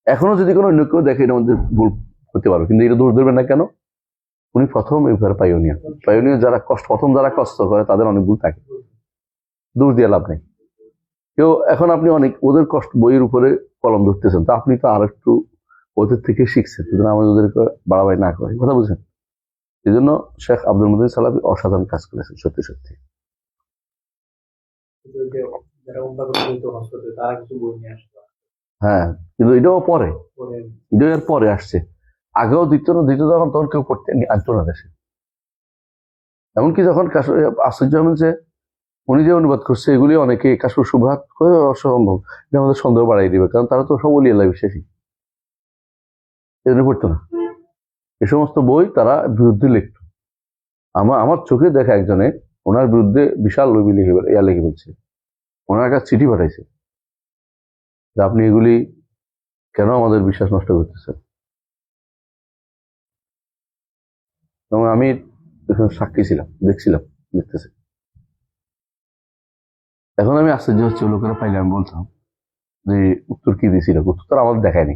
এখনো যদি কোনো অন্য কেউ দেখে এটার মধ্যে ভুল হতে পারবে, কিন্তু এটা দোষ ধরবেন না কেন? উনি প্রথম এই ব্যাপারে পাইওনিয়ার যারা প্রথম যারা কষ্ট করে তাদের অনেক ভুল থাকে, দোষ দিয়ে লাভ নেই। কেউ এখন আপনি অনেক ওদের কষ্ট বইয়ের উপরে কলম ধরতেছেন, তো আপনি তো আর একটু ওদের থেকে শিখছেন, সুতরাং আমাদের ওদেরকে বাড়াবাড়ি না করে, কথা বুঝছেন? এই জন্য শেখ আব্দুল মতিন সালাফি অসাধারণ কাজ করেছেন সত্যি সত্যি। হ্যাঁ, কিন্তু এটাও পরে, এটাও এর পরে আসছে। আগেও দ্বিতীয় যখন তখন কেউ পড়তে আনতো না দেশে। এমনকি যখন আশ্চর্য হবেন যে উনি যে অনুবাদ করছে এগুলি অনেকে কাশফুস শুবহাত অসম্ভব, এটা আমাদের সন্দেহ বাড়াই দিবে, কারণ তারা তো সব ওলি আল্লাহ বিশ্বাসী, এজন্য পড়তো না। এ সমস্ত বই তারা বিরুদ্ধে লিখত। আমার চোখে দেখা একজনে ওনার বিরুদ্ধে বিশাল লিখে বলছে, ওনার কাছে চিঠি পাঠাইছে যে আপনি এগুলি কেন আমাদের বিশ্বাস নষ্ট করতেছেন। এবং আমি সাক্ষী ছিলাম, দেখছিলাম, দেখতেছি। এখন আমি আশ্চর্য হচ্ছে, লোকেরা পাইলে আমি বলতাম যে উত্তর কি দিয়েছিল, উত্তর তো আমাদের দেখায়নি,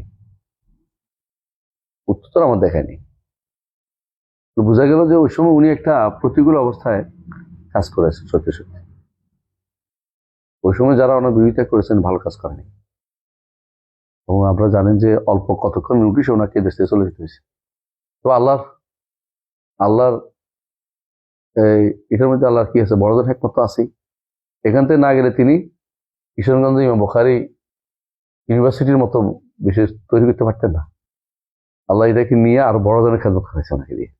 উত্তর তো আমার দেখায়নি। তো বোঝা গেল যে ওই সময় উনি একটা প্রতিকূল অবস্থায় কাজ করেছেন সত্যি সত্যি। ওই সময় যারা ওনার বিরোধিতা করেছেন ভালো কাজ করেনি। এবং আপনারা জানেন যে অল্প কতক্ষণ নোটিশ ওনাকে দেশ থেকে চলে যেতে হয়েছে। তো আল্লাহর এটার মধ্যে আল্লাহর কি আছে, বড়দের হেকমত আছেই। এখান থেকে না গেলে তিনি কিশোরগঞ্জ ইমাম বুখারী ইউনিভার্সিটির মতো বিশেষ তৈরি করতে পারতেন না। আল্লাহ এটাকে নিয়ে আর বড় ধরনের খেদমত করেছে ওনাকে দিয়ে।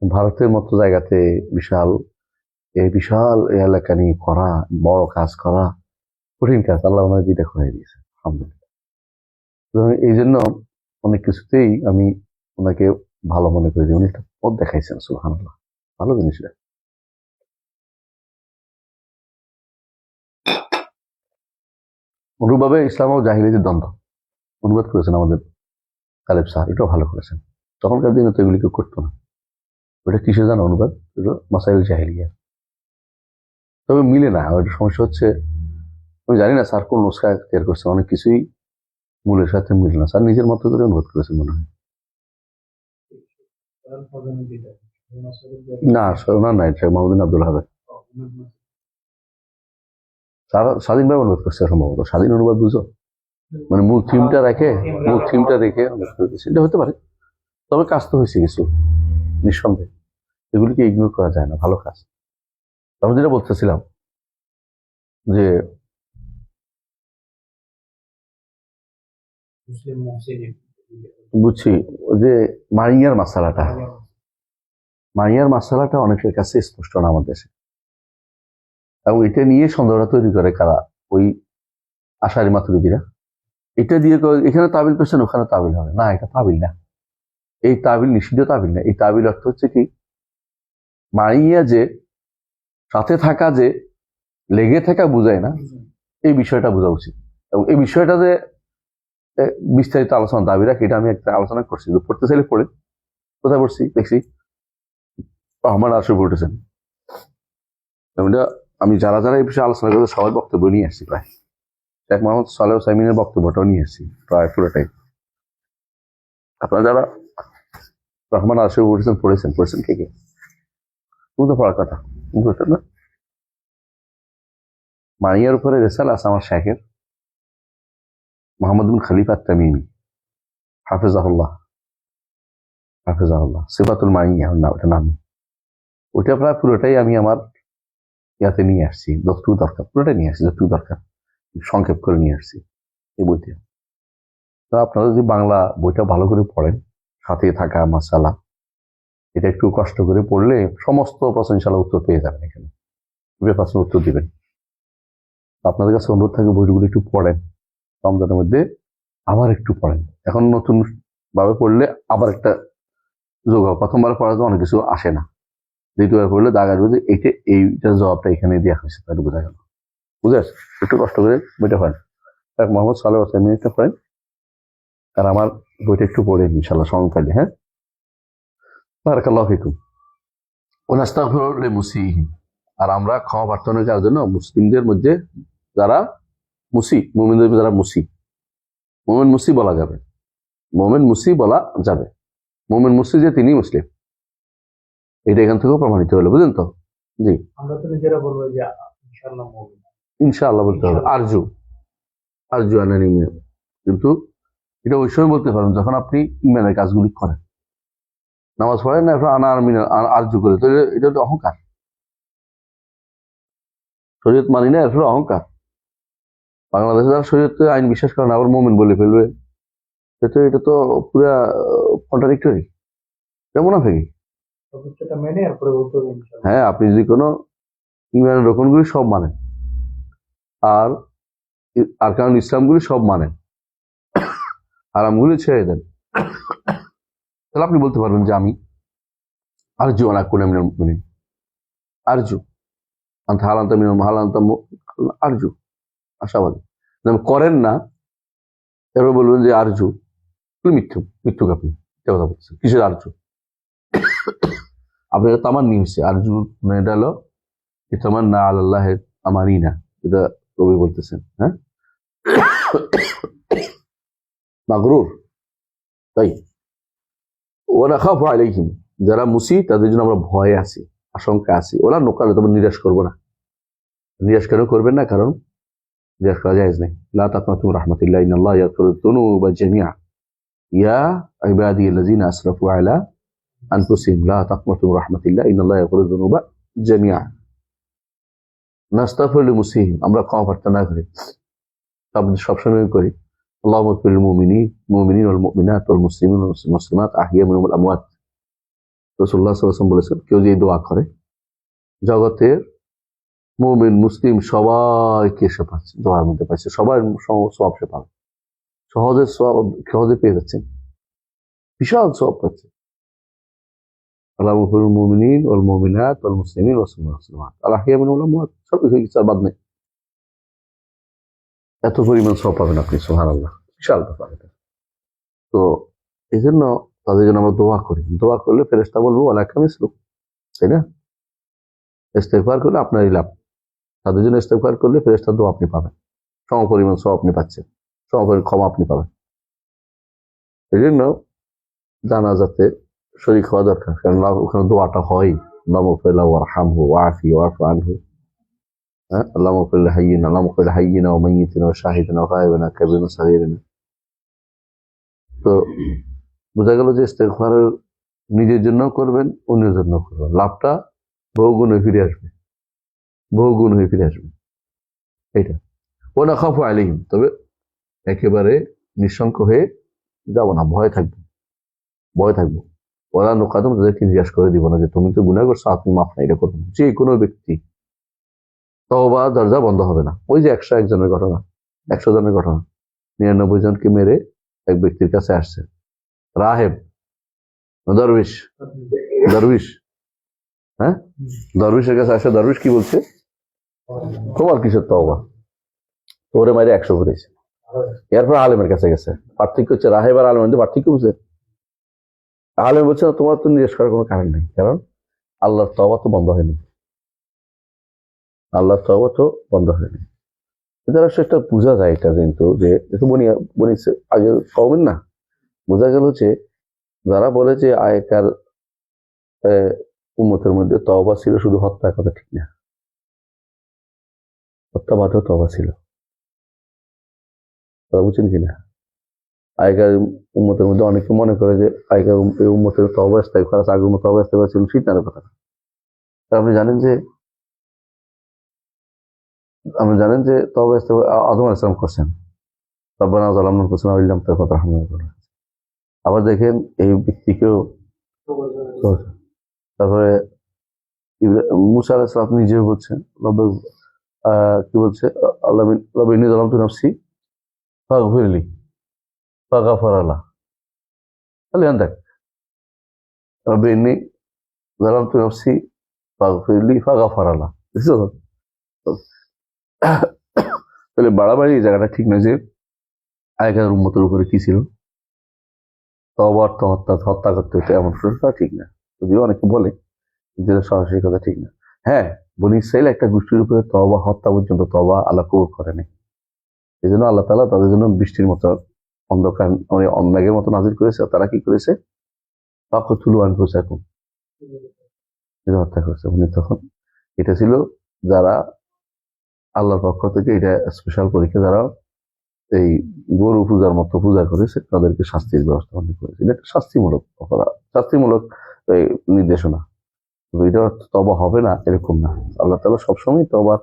ভারতের মতো জায়গাতে বিশাল এলাকা নিয়ে করা, বড় কাজ করা কঠিন কাজ, আল্লাহ ওনাকে যেটা করে দিয়েছে আলহামদুলিল্লাহ। এই জন্য অনেক কিছুতেই আমি ওনাকে ভালো মনে করি যে উনি একটা পথ দেখাইছেন, সুবহানাল্লাহ, ভালো জিনিসটা। অনুভাবে ইসলাম ও জাহিলিয়াতের দ্বন্দ্ব অনুবাদ করেছেন আমাদের কালেব স্যার, এটাও ভালো করেছেন। তখনকার দিনে তো এগুলি কেউ করতো না। ওটা কিসে জানো অনুবাদ? মাসাইল জাহিলিয়া। তবে মিলে না, ওইটা সমস্যা হচ্ছে আমি জানি না স্যার কোন নুসখা তৈরি করছেন, অনেক কিছুই মূলের সাথে মিলে না। স্যার নিজের মতো করে অনুবাদ করেছেন মনে হয়। না ওনার নাই, মাহমুদিন আব্দুল হাবেদ স্যার স্বাধীনভাবে অনুবাদ করছে সম্ভবত। স্বাধীন অনুবাদ বুঝো, মানে মূল থিমটা রেখে অনুবাদ করে দিচ্ছে, এটা হতে পারে। তবে কাজ তো হয়েছে কিছু, নিঃসন্দেহে এগুলিকে ইগনোর করা যায় না, ভালো কাজ। আমি যেটা বলতেছিলাম যে বুঝছি যে মারিয়ার মাসালাটা অনেকের কাছে স্পষ্ট না আমাদের দেশে, এবং এটা নিয়ে সন্দেহটা তৈরি করে কারা? ওই আশারি মাতুরিদিরা। এটা দিয়ে এখানে তাবিল করছেন, ওখানে তাবিল হবে না, এটা তাবিল না। এই তাবিল নিষিদ্ধ তাবিল না। এই তাবিল অর্থ হচ্ছে কি, মারিয়া যে সাথে থাকা, যে লেগে থাকা বুঝায় না, এই বিষয়টা বোঝা উচিত। এবং এই বিষয়টা যে বিস্তারিত আলোচনা দাবি রাখে, এটা আমি একটা আলোচনা করছি, পড়তে চাইলে পড়ে, কোথায় পড়ছি দেখছি আমার আসলে পড়েছেন। আমি যারা যারা এই বিষয়ে আলোচনা করতে সবাই বক্তব্য নিয়ে আসছি, প্রায় শেখ মোহাম্মদ সালেহ সাইমিনের বক্তব্যটাও নিয়ে আসছি প্রায় পুরোটাই। আপনারা যারা রহমান আসলে পড়েছেন কে কে? বুঝতে পড়ার কথা বুঝতে না। মাইয়ার উপরে রেসাল আছে আমার শেখের মোহাম্মদ বিন খলিফা তামিমি হাফিজাহুল্লাহ সিফাতুল মাইয়া না ওটা নাম। ওইটা প্রায় পুরোটাই আমি আমার ইয়াতে নিয়ে আসছি, যতটুকু দরকার পুরোটাই নিয়ে আসছি, যতটুকু দরকার সংক্ষেপ করে নিয়ে আসছি এই বইতে। তো আপনারা যদি বাংলা বইটা ভালো করে পড়েন, সাথে থাকা মাসালা এটা একটু কষ্ট করে পড়লে সমস্ত প্রশ্ন ইনশাআল্লাহ উত্তর পেয়ে যাবেন। এখানে প্রশ্ন উত্তর দিবেন। আপনাদের কাছে অনুরোধ থাকে বইগুলো একটু পড়েন, রমজানের মধ্যে আবার একটু পড়েন। এখন নতুন ভাবে পড়লে আবার একটা যোগ হবে। প্রথমবার পড়া তো অনেক কিছু আসে না, দ্বিতীয়বার পড়লে দাগ আসবে যে এইটার জবাবটা এখানে দেওয়া হয়েছে, তাহলে বোঝা গেল। বুঝে আসছে? একটু কষ্ট করে বইটা পড়েন। মোহাম্মদ সাল্লাহ মিনিটটা পড়েন, আর আমার বইটা একটু পড়ে ইনশাল্লাহ সময় পাইলে। হ্যাঁ, বারাকাল্লাহু ফিকুম। ওয়া নাস্তাগফিরু লিমুসিইহিম, আর আমরা ক্ষমা প্রার্থনা করার জন্য মুসলিমদের মধ্যে যারা মুমিনদের যারা মুমিন মুসি বলা যাবে, মুমিন মুসি বলা যাবে। মুমিন মুসি যে তিনি মুসলিম, এটা এখান থেকেও প্রমাণিত হলো। বুঝলেন তো? জি, আমরা তো নিজেরা বলবো যে ইনশাআল্লাহ মুমিন, ইনশাআল্লাহ বলতে হবে, আরজু আনানি, কিন্তু এটা ওই সময় বলতে পারেন যখন আপনি ইমানের কাজগুলি করেন, নামাজ পড়েন না, আনা আরজু করে, তো এটা তো অহংকার। শরীয়ত মানি না, এরপরে অহংকার। বাংলাদেশে যারা শরীয়তে আইন বিশ্বাস করে না আবার মুমিন বলে ফেলবে, এটা তো পুরা কন্ট্রাডিক্টরি, এটা মুনাফিকি। সবকিছুটা মেনে এরপরে বলতে হবে ইনশাআল্লাহ। হ্যাঁ, আপনি যদি কোনো ইমানের রকমগুলি সব মানেন, আর কারণ ইসলামগুলি সব মানেন, আরামগুলি ছেড়ে দেন, তাহলে আপনি বলতে পারবেন যে আমি আরজু আনা কোন মিনিন, আরজু আনতা হালান্তা মিনাল হালান্তা আরজু, আশাবাদী। করেন না, এরপর বলবেন যে আরজু, মিথ্যুক আপনি কথা বলছেন। কিসের আরজু? আপনার তামান্নি হয়েছে। আরজু মানে এটা হলো তামান্না আল্লাহ আমারই না, এটা কবি বলতেছেন। হ্যাঁ, মাগরুর। তাই ওরা খাফু আলাইহিম, যারা মুসি তাদের জন্য আমরা ভয়ে আছি, আশঙ্কা আছি। ওরা নোকালে তবে নিরাশ করবো না। নিরাশ কেন করবেন না? কারণ নিরাশ করা জায়েজ নেই। লা তাকনাতু মিন রাহমাতিল্লাহ ইন্নাল্লাহা ইয়াগফিরুয যুনুবা জামিআ ইয়া ইবাদিয়াল্লাযিনা আসরাফু আলা আনফুসিহিম লা তাকনাতু মিন রাহমাতিল্লাহ ইন্নাল্লাহা ইয়াগফিরুয যুনুবা জামিআ। নাস্তাগফিরু লিমুসিহিম, আমরা ক্ষমা প্রার্থনা করি, সবসময় করি। আল্লাহুম্মা ইগফির লিল মুমিনিন ওয়াল মুমিনাত ওয়াল মুসলিমিন ওয়াল মুসলিমাত আহইয়া মিনহুম ওয়াল আমওয়াত। রাসূলুল্লাহ সাল্লাল্লাহু আলাইহি ওয়াসাল্লাম বলেছেন, কেউ যদি দোয়া করে জগতের মুমিন মুসলিম সবাইকে সে পাচ্ছে, দোয়ার মধ্যে পাচ্ছে, সবার সওয়াব সে পাবে, সহজে পেয়ে যাচ্ছেন, বিশাল সওয়াব পাচ্ছে। আল্লাহুম্মা ইগফির লিল মুমিনিন ওয়াল মুমিনাত ওয়াল মুসলিমিন ওয়াল মুসলিমাত আহইয়া মিনহুম ওয়াল আমওয়াত, সবই হয়ে গেছে, আর বাদ নেই। এত পরিমাণ সওয়াব পাবেন আপনি, সুবহানাল্লাহ, বিশাল ব্যাপার এটা। তো এই জন্য তাদের জন্য আমরা দোয়া করি। দোয়া করলে ফেরেশতা বলবো ওয়ালাকা মিসলুক, তাই না? ইস্তেগফার করলে আপনারই লাভ। তাদের জন্য ইস্তেগফার করলে ফেরেশতার দোয়া আপনি পাবেন, সমপরিমাণ সওয়াব আপনি পাচ্ছেন, সমপরিমাণ ক্ষমা আপনি পাবেন। এই জন্য জানাজাতে শরীক হওয়া দরকার, কারণ ওখানে দোয়াটা হয়, আল্লাহুম্মা ইগফির লাহু ওয়ারহামহু ওয়াআফি ওয়াফু আনহু। হ্যাঁ, আল্লাহুম্মা ইগফির লিহাইয়িনা ওয়া মাইয়িতিনা ওয়া শাহিদিনা ওয়া গায়িবিনা কাবীরিনা সাগীরিনা। তো বোঝা গেল যে ইস্তেগফার নিজের জন্য করবেন, অন্যের জন্য করবেন, লাভটা বহুগুণ হয়ে ফিরে আসবে, বহুগুণ হয়ে ফিরে আসবে। এইটা ওয়া নাখাফু আলাইহিম, তবে একেবারে নিঃশঙ্ক হয়ে যাব না, ভয় থাকবো। ওরা নোকাদম, তাদেরকে জিজ্ঞাস করে দিব না যে তুমি তো গুনাহ করছো, আপনি মাফ না, এটা করবেন। যে কোনো ব্যক্তি তওবা দরজা বন্ধ হবে না। ওই যে 101 জনের ঘটনা, 100 জনের ঘটনা, 99 জনকে মেরে এক ব্যক্তির কাছে আসছে, রাহেব, দরবিশ, হ্যাঁ, দরবিশের কাছে আসে। দরবিশ কি বলছে? তোমার কিসের তওবা? তোরে মারে 100 করেছে। এরপর আলেমের কাছে গেছে। পার্থক্য হচ্ছে রাহেব আর আলেমের মধ্যে পার্থক্য বুঝে। আলেম বলছে তোমার তো নিরাশ করার কোনো কারণ নেই, কারণ আল্লাহর তওবা তো বন্ধ হয়নি, আল্লাহর তওবা তো বন্ধ হয়নি। এটা একটা বোঝা যায়, এটা কিন্তু যে একটু বনিছে আগে কমেন না, বোঝা গেল যে যারা বলে যে আগেকার উম্মতের মধ্যে তওবা ছিল, শুধু হত্যার কথা ঠিক না, হত্যা বাদেও তওবা ছিল। কথা বুঝছেন কিনা? আগেকার উম্মতের মধ্যে অনেকে মনে করে যে আগেকার এই উম্মতের তওবা ইস্তেগফার আছে, আগের উম্মত তওবা ইস্তেগফার ছিল, শয়তানের কথা। আপনি জানেন যে তওবা ইস্তেগফার আদম আলাইহিস সালাম করছেন, রব্বানা যালামনা আনফুসানা ওয়া ইল্লাম তাগফির লানা। আবার দেখেন এই ব্যক্তিকেও, তারপরে মুসা আলাইহিস সালাম নিজেও বলছেন, কি বলছে, আল্লাহ রব্বি ইন্নী যালামতু নাফসি ফাগফিরলি ফাগাফারা লাহু। তাহলে দেখ, রব্বি ইন্নী যালামতু নাফসি ফাগফিরলি ফাগাফারা লাহু। বুঝছো? তাহলে বাড়াবাড়ি এই জায়গাটা ঠিক নয়। যে আগেকার উম্মতের উপরে কি ছিল, তওবা অর্থ হত্যা করতে হতো এমন কথা ঠিক না, যদিও অনেকে বলে, কিন্তু সরাসরি কথা ঠিক না। হ্যাঁ, বনি ইসরাইল একটা গোষ্ঠীর উপরে তওবা, হত্যা পর্যন্ত তওবা আল্লাহ কবুল করে নাই। এই জন্য আল্লাহ তাআলা তাদের জন্য বৃষ্টির মতো অন্ধকার, মানে মেঘের মতো নাজিল করেছে। তারা কি করেছে? ফাকতুলু আনফুসাকুম, হত্যা করেছে। উনি তখন, এটা ছিল যারা আল্লাহর পক্ষ থেকে, এটা স্পেশাল পরীক্ষা, যারা এই গরু পূজার মতো পূজা করেছে তাদেরকে শাস্তির ব্যবস্থা করেছিল। এটা শাস্তিমূলক অপরাধ, শাস্তিমূলক এই নির্দেশনা। এটা তওবা হবে না এরকম না, আল্লাহ তাআলা সবসময় তওবার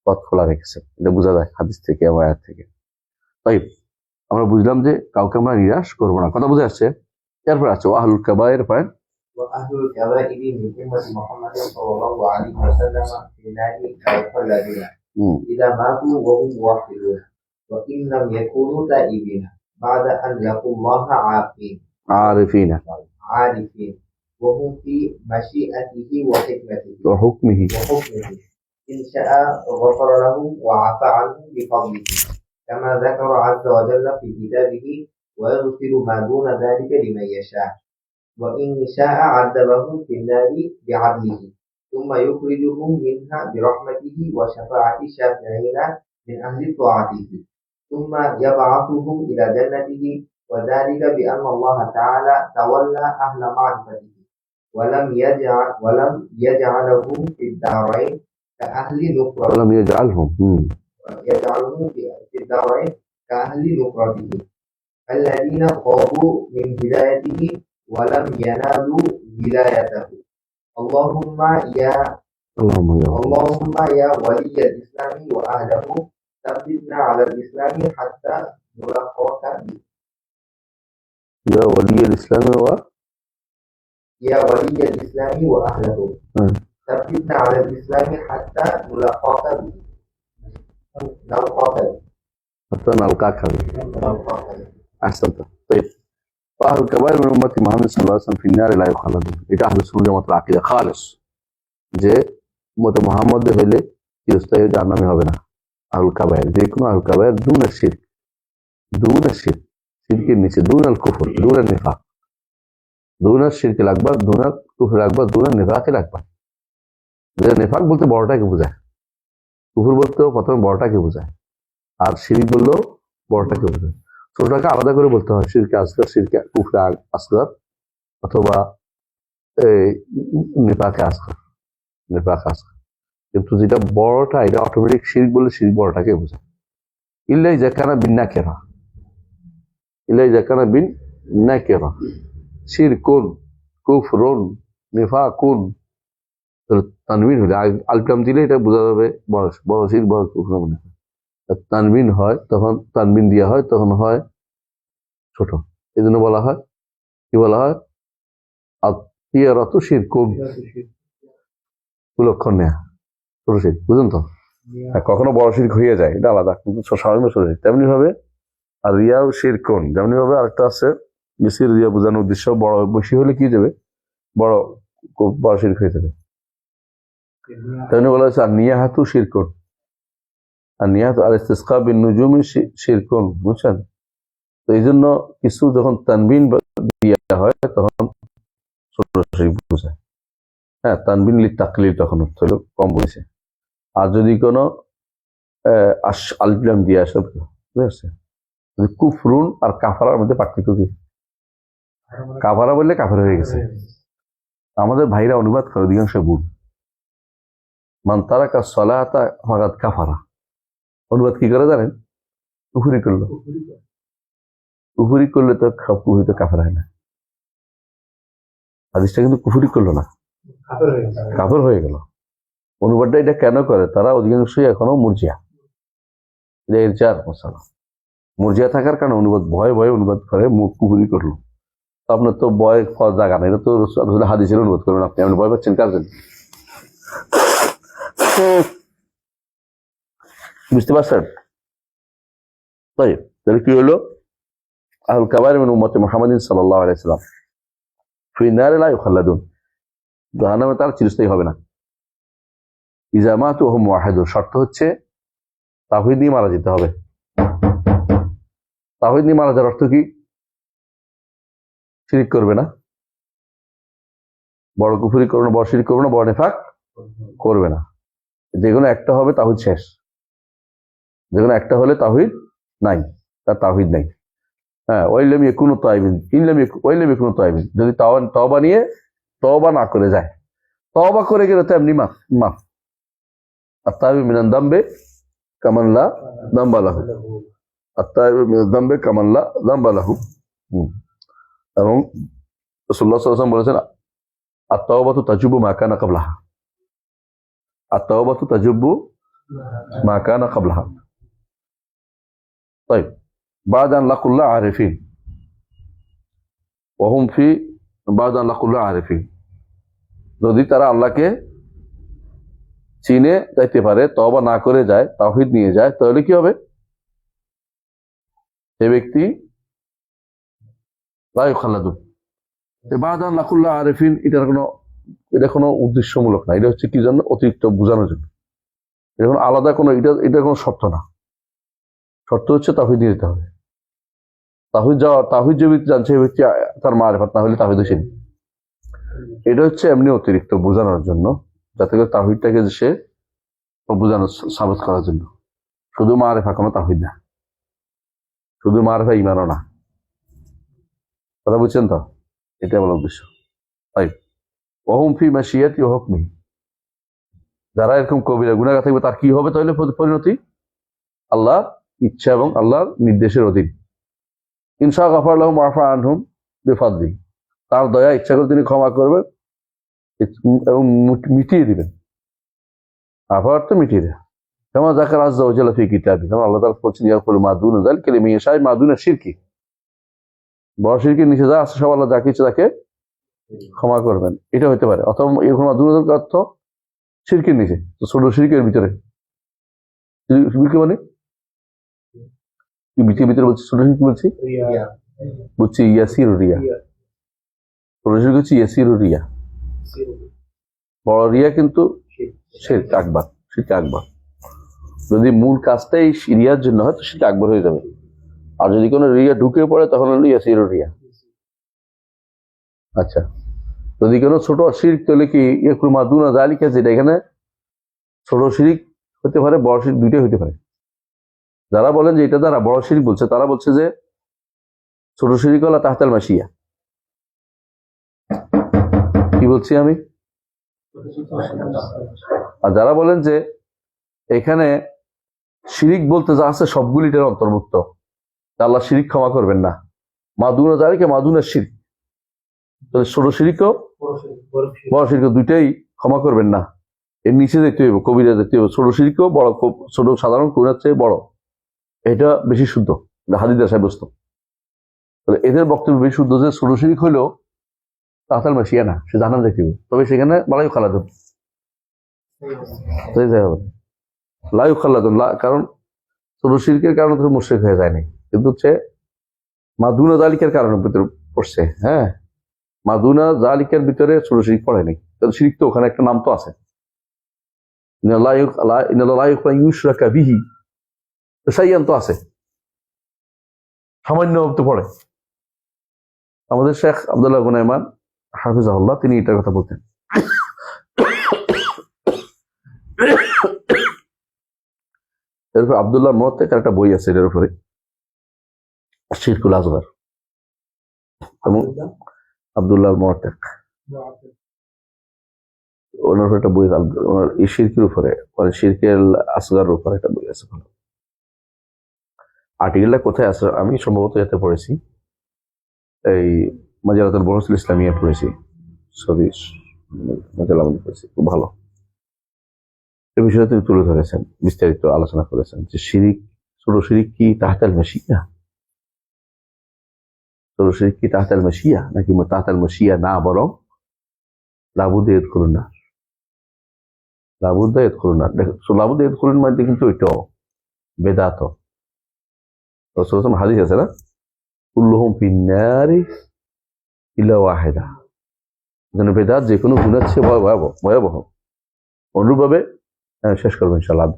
পথ খোলা রেখেছে। এটা বোঝা যায় হাদিস থেকে এবং আয়াত থেকে। তাই আমরা বুঝলাম যে কাউকে আমরা নিরাশ করবো না, কথা বুঝে আসছে। এরপর আছে আহলুল কাবায়ের পয়েন্ট, وأهل الكبائر من أمة محمد صلى الله عليه وسلم في النار الخالدين إذا ماتوا وهم موحدون وإن لم يكونوا تائبين بعد أن لقوا الله عارفين وهم في مشيئته وحكمته وحكمه إن شاء غفر لهم وعفى عنهم بفضله كما ذكر عز وجل في كتابه ويغفر ما دون ذلك لمن يشاء وإن شاء عذبهم في النار بعدله ثم يخرجهم منها برحمته وشفاعة الشافعين من أهل طاعته ثم يبعثهم إلى جنته وذلك بأن الله تعالى تولى أهل معرفته ولم يجعلهم في الدارين كأهل نكرته في الدارين كأهل نكرته الذين خابوا من هدايته ولم ينالوا ولايته. اللهم يا ولي الإسلام وأهله ثبتنا على الإسلام حتى نلقاك به. يا ولي الإسلام وأهله ثبتنا على الإسلام حتى نلقاك به. أحسنت. طيب أهل الكبائر من أمة محمد صلى الله عليه وسلم في النار لا يخلدون. এটা আহলে সুন্নাত ওয়াল জামাতের আকীদা খালেস, যে উম্মতে মুহাম্মদ হইলে চিরস্থায়ী জাহান্নামী হবে না। আহলুল কাবায়ের, যে কোনো আহলুল কাবায়ের দুনের শিরক, শিরকের নিচে দুনাল কুফর, দুনাল নিফাক, দুনাল শিরকিল আকবার, দুনাল কুফর আকবার, দুনাল নিফাকিল আকবার। যে নিফাক বলতে বড়টাকে বোঝায়, কুফর বলতেও প্রথমে বড়টাকে বোঝায়, আর শিরক বললেও বড়টাকে বোঝায়। ছোটটাকে আলাদা করে বলতে হয়, শিরকে আসগার, শিরকে কুফরে আসগার, অথবা নিফাকে আসগার, কিন্তু যেটা বড়টা, এটা অটোমেটিক শিরক বললে শিরক বড়টাকে বোঝায়। ইল্লাই জাকানা বিন নাকিরা, শিরকুন, কুফরুন, নিফাকুন, তানবিন হলে আলকাম দিলে এটা বোঝা যাবে বড় শিরক, বড় কুফর। তানবিন হয় তখন, তানবিন দেওয়া হয় তখন হয় ছোট। এই জন্য বলা হয়, কি বলা হয়, আতিয়ারাতু শিরকুন, কুলক্ষণ নেয়া, ছোট শিরক, বুঝলেন তো? কখনো বড় শিরক হয়ে যায়, এটা আলাদা, কিন্তু স্বাভাবিক ছোট শিরক। তেমনি ভাবে আর রিয়াও শিরকুন, যেমনি ভাবে আরেকটা আছে, বেশি রিয়া বোঝানোর উদ্দেশ্য, বড় বেশি হলে কি যাবে, বড় শিরক হয়ে যাবে। তেমনি বলা হয়েছে আর নিয়াহাতু শিরকুন, আর নিয়াহাতু আর ইস্তিসকা বিন নুজুমি শিরকুন, বুঝছেন? তো এই জন্য কিছু যখন তানবিন দেওয়া হয় তখন ছোট শিরক বোঝায়। হ্যাঁ, তানবিন লি তাকলিল তখন অর্থ হলো কম বলেছে। আর যদি কোনো আলিফ দিয়ে আসে, বুঝতে, কুফরুন আর কাফারার মধ্যে পার্থক্য কি? কাফারা বললে কাফের হয়ে গেছে, আমাদের ভাইরা অনুবাদ করে অধিকাংশ ভুল। মান তারাকা সলাতা ফাকাদ কাফারা, অনুবাদ কি করে জানেন? কুফরি করলো। কুফরি করলে তো সব কুফরি তো কাফের হয় না। হাদিসটা কিন্তু কুফরি করলো না, কাফের হয়ে গেছে। কাফের হয়ে গেল। অনুবাদটা এটা কেন করে? তারা অধিকাংশই এখনো মুরজিয়া, এটা এর চার মশালা। মুরজিয়া থাকার কারণে অনুবাদ ভয়ে ভয়ে অনুবাদ করে, মুখ কুফরি করলো। তো আপনার তো ভয় খাওয়ার জায়গা নেই, এটা তো আসলে হাদিসের অনুবাদ করবেন আপনি। আপনি ভয় পাচ্ছেন কার জন্য? বুঝতে পারছেন? তাই তাহলে কি হলো? আহুল কাবায়ের মিন উম্মতি মুহাম্মাদিন সাল্লাল্লাহু আলাইহি ওয়াসাল্লাম ফি নারি লা ইউখাল্লাদুন, জাহান্নামে তারা চিরস্থায়ী হবে না। ইযা মাতু ওয়া হুম মুওয়াহিদুন, শর্ত হচ্ছে তাওহীদ নিয়ে মারা যেতে হবে। তাওহীদ নিয়ে মারা যাওয়ার অর্থ কি? শিরিক করবে না, বড় কুফরি করবে না, বড় শিরিক করবে না, বড় নিফাক করবে না। যেকোনো একটা হবে তাওহীদ শেষ। যেকোনো একটা হলে তাওহীদ নাই, তার তাওহীদ নাই। হ্যাঁ, ওয়াইলাম ইয়াকুনু তাইবিন ওয়াইলাম ইয়াকুনু তাইবিন, যদি তওবা নিয়ে তওবা না করে যায়, তওবা করে গেলে তো এমনি মাফ। আত-তাইবু মিনান যামবি কামান লা যামবা লাহু, আত-তাইবু মিনান যামবি কামান লা যামবা লাহু। এবং রাসূলুল্লাহ সাল্লাল্লাহু আলাইহি ওয়াসাল্লাম বলেছেন, আত-তাওবাতু তাজুবু মা কানা ক্বাবলাহা, আত-তাওবাতু তাজুবু মা কানা ক্বাবলাহা। طيب بعد أن لقوا الله عارفين وهم في بعد أن لقوا الله عارفين, যদি তারা আল্লাহকে চিনে যাইতে পারে, তওবা না করে যায়, তাওহীদ নিয়ে যায়, তাহলে কি হবে? সে ব্যক্তি লা ইউখাল্লাদুন। بعد أن لقوا الله عارفين এটা কোনো উদ্দেশ্যমূলক না, এটা হচ্ছে কি জন্য? অতিরিক্ত বোঝানোর জন্য। এটা কোনো আলাদা কোনো এটা কোনো শর্ত না। শর্ত হচ্ছে তাওহীদ নিয়ে যেতে হবে। তাওহীদ যে ব্যক্তি জানছে, ব্যক্তি তার মারিফাত না হলে তাওহীদ হচ্ছে। এটা হচ্ছে এমনি অতিরিক্ত বোঝানোর জন্য, যাতে করে তাওহীদটাকে সে বোঝানো সাবিত করার জন্য। শুধু মারিফা কোনো তাওহীদ না, শুধু মারিফা ঈমানও না। কথা বুঝছেন তো? এটা আমার উদ্দেশ্য। তাই ওহুম ফি মাশিয়াতি ওয়া হুকমিহি, যারা এরকম কবিরা গুনাহগার থাকবে তার কি হবে তাহলে পরিণতি? আল্লাহ ইচ্ছা এবং আল্লাহর নির্দেশের অধীন। ইনশা গাফার লাহুম ওয়া আফা আনহুম বিফাদলিহি, তার দয়া ইচ্ছা করে তিনি ক্ষমা করবেন এবং মিটিয়ে দিবেন। আফা অর্থ মিটিয়ে দেয়। কামা যাকারা আযজা ওয়া জাল্লা ফি কিতাবিহি, যেমন আল্লাহ তাআলা বলেছেন, ইয়াগফিরু মা দুনা যালিকা লিমান ইয়াশা, মা দুনা শিরকি, বড় শিরকের নিচে যা আছে সব আল্লাহ যাকে ইচ্ছা তাকে ক্ষমা করবেন। এটা হতে পারে। অথবা এরকম মা দুনা যালিকা অর্থ শিরকের নিচে, তো ছোট শিরকের ভিতরে। শিরক মানে ভিতরে বলছি, ছোট শিরক বলছি, রিয়া, বলছি ইয়াসির রিয়া। ছোট শিরক হচ্ছে ইয়াসির রিয়া, বড় রিয়া কিন্তু শিরক আকবার, শিরক আকবার। যদি মূল কাজটাই রিয়ার জন্য হয় তো শিরক আকবার হয়ে যাবে। আর যদি কোনো রিয়া ঢুকে পড়ে তখন হলো ইয়াসির রিয়া। আচ্ছা, যদি কোনো ছোট শিরক তাহলে কি ইয়াকুল মা দুনা যালিকা, যেটা এখানে ছোট শিরক হতে পারে, বড় শিরক দুইটাই হতে পারে। যারা বলেন যে এটা দ্বারা বড় শিরক বলছে, তারা বলছে যে ছোট শিরক হলো তাহতাল মাশিয়া। কি বলছি আমি? আর যারা বলেন যে এখানে শিরিক বলতে যা আছে সবগুলিটার অন্তর্ভুক্ত, আল্লাহ শিরিক ক্ষমা করবেন না, মাদুনা যালিকা মাদুনা শিরক, তাহলে ছোট শিরিকও বড় শিরক দুইটাই ক্ষমা করবেন না, এর নিচে দেখতে হইব, কবিরা দেখতে হইব। ছোট শিরকও বড়, ছোট সাধারণ কবিরার চেয়ে বড়, এটা বেশি শুদ্ধ, হাদিসে সাব্যস্ত। তাহলে এদের বক্তব্য বেশি শুদ্ধ যে ছোট শিরক হইলেও তাহতাল মাশিয়া না, সে জাহান্নামে যেতে হবে, তবে সেখানে লা ইউখাল্লাদুন, লা ইউখাল্লাদুন, কারণ ছোট শিরকের কারণে তো মুশরিক হয়ে যায়নি, কিন্তু হচ্ছে মাদুনা যালিকার কারণে ভিতরে পড়ছে। হ্যাঁ, মাদুনা যালিকার ভিতরে ছোট শিরক পড়ে নাই, কারণ শিরক তো ওখানে একটা নাম তো আছে, ইউশরাকা বিহি, শাইয়ান তো আছে, সামান্য তো পড়ে। আমাদের শেখ আব্দুল্লাহ গুনাইমান হাফিজাহুল্লাহ তিনি এটার কথা বলতেন। এরপর আব্দুল্লাহ মুআত্তাকির একটা বই আছে এর উপরে, শিরকুল আসগর, এবং আব্দুল্লাহ মুআত্তাকি ওনার উপর একটা বই ওনার এই শিরকের উপরে মানে শিরকের আসগার উপরে একটা বই আছে ভালো। আর্টিকেলটা কোথায় আছে আমি সম্ভবত এতে পড়েছি, এই মাজারাতুল বহসুল ইসলামিয়া পড়েছি, সবই মাজালাম পড়েছি, খুব ভালো। এই বিষয়ে তিনি তুলে ধরেছেন, বিস্তারিত আলোচনা করেছেন যে শিরিক, ছোট শিরিক কি তাহতাল মাশিয়া, ছোট শিরিক কি তাহতাল মাশিয়া নাকি তাহতাল মাশিয়া না, বরং লাবুদে ইদখুলুন না, লাবুদে ইদখুলুন না। লাবুদে ইদখুলুন মানে কিন্তু ওইটাও বেদাত। রাসূলুল্লাহ হাদিস আছে না, কুল্লুহুম ফিন্নারি ইল্লা ওয়াহিদা, যেন বেদাত যে কোনো গুনাহ চেয়ে ভয়াবহ। অনুরূপভাবে শেষ করবো ইনশাআল্লাহ।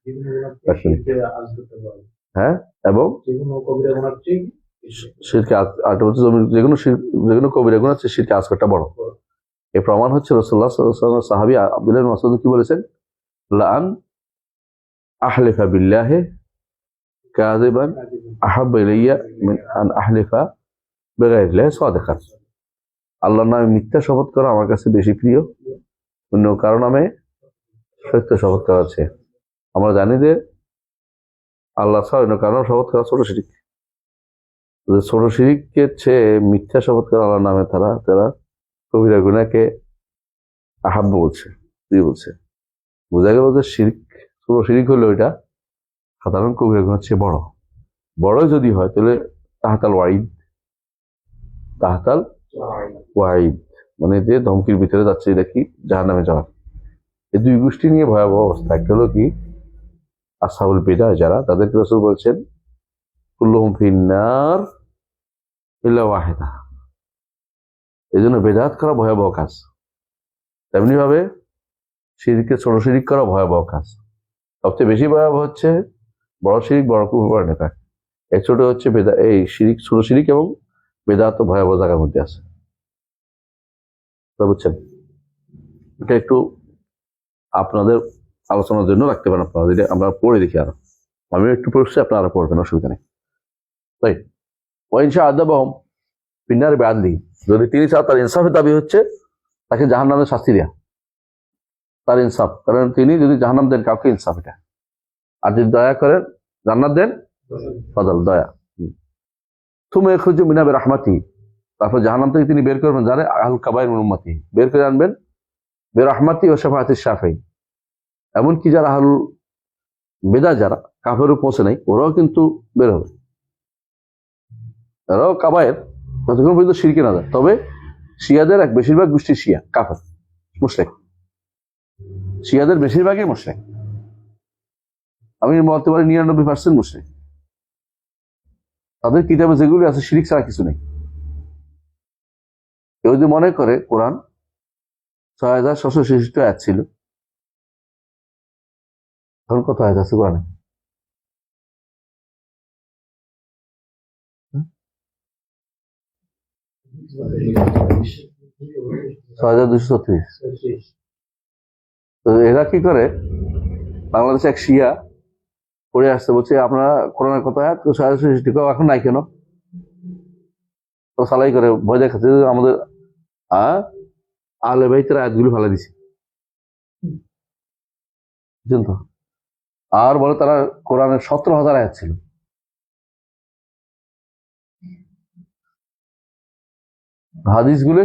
যেগুলো গুনাহ শিরকে আজ করতে পারবে, হ্যাঁ, এবং যেগুলো কবিরা গুনাহ ঠিক শিরকে যেগুলো কবিরা গুনাহ আছে শিরকে আসগরটা বড়। এর প্রমাণ হচ্ছে রাসূলুল্লাহ সাল্লাল্লাহু আলাইহি ওয়াসাল্লাম সাহাবী আব্দুল্লাহ ইবনে মাসউদ কি বলেছেন, লাআন আহলিফা বিল্লাহি কাযিবান আহাব্বু ইলাইয়া মিন আন আহলিফা বিগাইরিল্লাহি সাদিকান। আল্লাহর নামে মিথ্যা শপথ করা আমার কাছে বেশি প্রিয় অন্য কারো নামে সত্য শপথ করা আছে। আমরা জানি যে আল্লাহ ছাড়া অন্য কারো শপথ করা ছোট শিরিক। ছোট শিরিকের চেয়ে মিথ্যা শপথ করা আল্লাহর নামে তারা কবিরা গুনাহকে আহাব্ব বলছে, প্রিয় বলছে। বোঝা গেল যে শিরিক, ছোট শিরিক হলে ওইটা সাধারণ কবিরা গুনাহের চেয়ে বড় যদি হয় তাহলে তাহতাল ওয়াইদ মানে যে ধমকির ভিতরে যাচ্ছে দেখি জাহান্নামে যাওয়ার। এই দুই গোষ্ঠী নিয়ে ভয়াবহ অবস্থা। একটা হলো কি আসহাবুল বিদআহ যারা, তাদেরকে রাসূল বলছেন কুল্লুহুম ফিন্নার ইল্লা ওয়াহিদা। এই জন্য বেদাত করা ভয়াবহ কাজ, তেমনি ভাবে শিরকে ছোট শিরিক করা ভয়াবহ কাজ। সবচেয়ে বেশি ভয়াবহ হচ্ছে বড় শিরিক, বড় কুফর নেতা। এই ছোট হচ্ছে এই শিরিক, ছোট শিরিক এবং বেদাত ভয়াবহ জায়গার মধ্যে আছে, বুঝছেন? এটা একটু আপনাদের আলোচনার জন্য রাখতে পারেন আপনারা, যদি আমরা পড়ে দেখি। আর আমি একটু পড়ছি, আপনারা পড়বেন, অসুবিধা নেই। তাই ওয়াইনশা আদাবহম ফিন্নার বিআদলি, যদি তিনি চান তার ইনসাফের দাবি হচ্ছে তাকে জাহান্নামের শাস্তি দেয়া, তার ইনসাফ। কারণ তিনি যদি জাহান্নাম দেন কাউকে, ইনসাফ এটা। আর যদি দয়া করেন জান্নাত দেন, ফজল দয়া। তুমি খুঁজো মিনা বেরহমাতি, তারপর জাহান্নাম থেকে তিনি বের করবেন জানে আল কাবাইর মিন উম্মতি, বের করে আনবেন বেরহমাতি ও শাফাআতিশ শাফিঈন। এমনকি যারা আহলুল বিদআহ, যারা কাফেরও পৌঁছে নাই, ওরাও কিন্তু বের হবে। তারাও কাবায়ের যতক্ষণ পর্যন্ত শিরকে না যায়। তবে শিয়াদের বেশিরভাগ গোষ্ঠী শিয়া কাফের মুশরিক, শিয়াদের বেশিরভাগই মুশরিক। আমি বলতে পারি 99% মুশরিক। তাদের কিতাবে যেগুলি আছে শিরিক ছাড়া কিছু নেই। কেউ যদি মনে করে কোরআন 6766 আয়াত ছিল, তখন কত আয়াত আছে কোরআনে? 6236। তো এরা কি করে, বাংলাদেশে এক শিয়া পড়ে আসতে বলছে আপনারা কোরআনের কত আয়াত 6766 এখন নাই কেন? তো সালাই করে ভয় দেখাচ্ছে আমাদের আহলে বাইতের আয়াতগুলো ফেলা দিছে, বুঝছেন তো? আর বলে তারা কোরআনের 17,000 আয়াত ছিল। হাদিসগুলো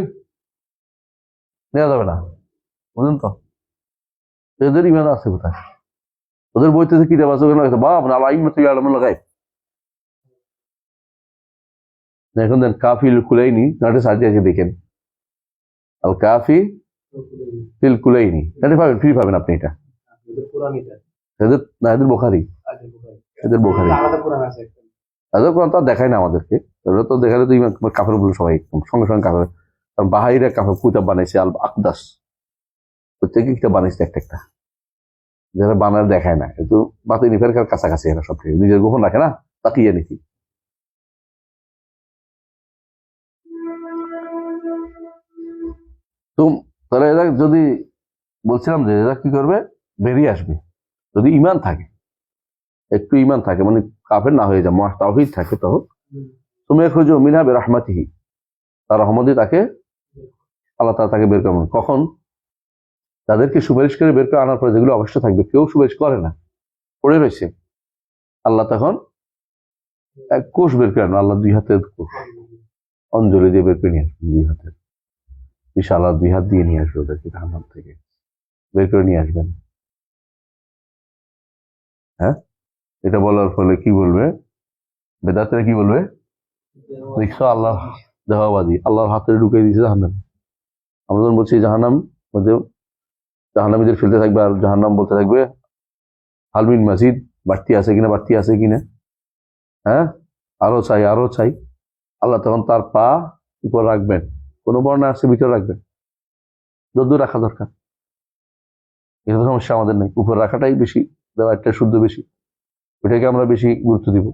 নেওয়া যাবে না, বুঝলেন তো? এদের ইমান আছে কোথায়? ওদের বইতে কিতাব আছে বাপ না লাগাই। এখন দেন কাফিল কুলাইনি, নাটে সার্জি আছে দেখেন, আল কাফি ফিল কুলাইনি, নাটে পাবেন, ফ্রি পাবেন আপনি। এটা এদের না, এদের বোখারি, এদের বোখারি। এদের কোরআন তো দেখায় না আমাদেরকে, এগুলো তো দেখালে তো কাফের বলে সবাই একদম সঙ্গে সঙ্গে কাফের। কারণ বাহাইরা কাফের কিতাব বানাইছে, আল আকদাস প্রত্যেকে কিতাব বানাইছে একটা, যারা বানার দেখায় না, কিন্তু বাতি নিফের কাছাকাছি এরা সব থেকে নিজের গোপন রাখে না, তাকিয়ে নিতি। তো তাহলে এরা যদি বলছিলাম যে এরা কি করবে, বেরিয়ে আসবে যদি ইমান থাকে, একটু ইমান থাকে, মানে কাফের না হয়ে যায়, তাওহীদ থাকে। তখন তুমি খুঁজো মিনা বেরহমাতিহি, তার রহমতে তাকে আল্লাহ তাআলা তাকে বের করবেন। কখন? তাদেরকে সুপারিশ করে বের করে আনার পরে যেগুলো অবশ্য থাকবে, কেউ সুপারিশ করে না, পড়ে রয়েছে, আল্লাহ তখন এক কোষ বের করে আনবে, আল্লাহ 2 হাতের কোষ অঞ্জলি দিয়ে বের করে নিয়ে আসবেন, 2 হাতের বিশাল, আল্লাহ 2 হাত দিয়ে নিয়ে আসবে ওদেরকে জাহান্নাম থেকে বের করে নিয়ে আসবেন। হ্যাঁ, এটা বলার ফলে কি বলবে বেদাতেরা, কি বলবে, দেখছো আল্লাহ দেওয়াবাদী, আল্লাহর হাতে ঢুকিয়ে দিয়েছে জাহান্নাম। আমরা যখন বলছি জাহান্নাম মধ্যে জাহান্নামীদের ফেলতে থাকবে, আর জাহান্নাম বলতে থাকবে হালমিন মাজিদ, বাড়তি আছে কিনা, বাড়তি আছে কিনা, হ্যাঁ আরো চাই, আরো চাই। আল্লাহ তখন তার পা উপর রাখবেন, কোনো বর্ণা আসছে ভিতরে রাখবেন, যদ্দূর রাখা দরকার। এটা তো সমস্যা আমাদের নেই, উপর রাখাটাই বেশি, দেওয়ারটা শুদ্ধ বেশি, ওইটাকে আমরা বেশি গুরুত্ব দিব।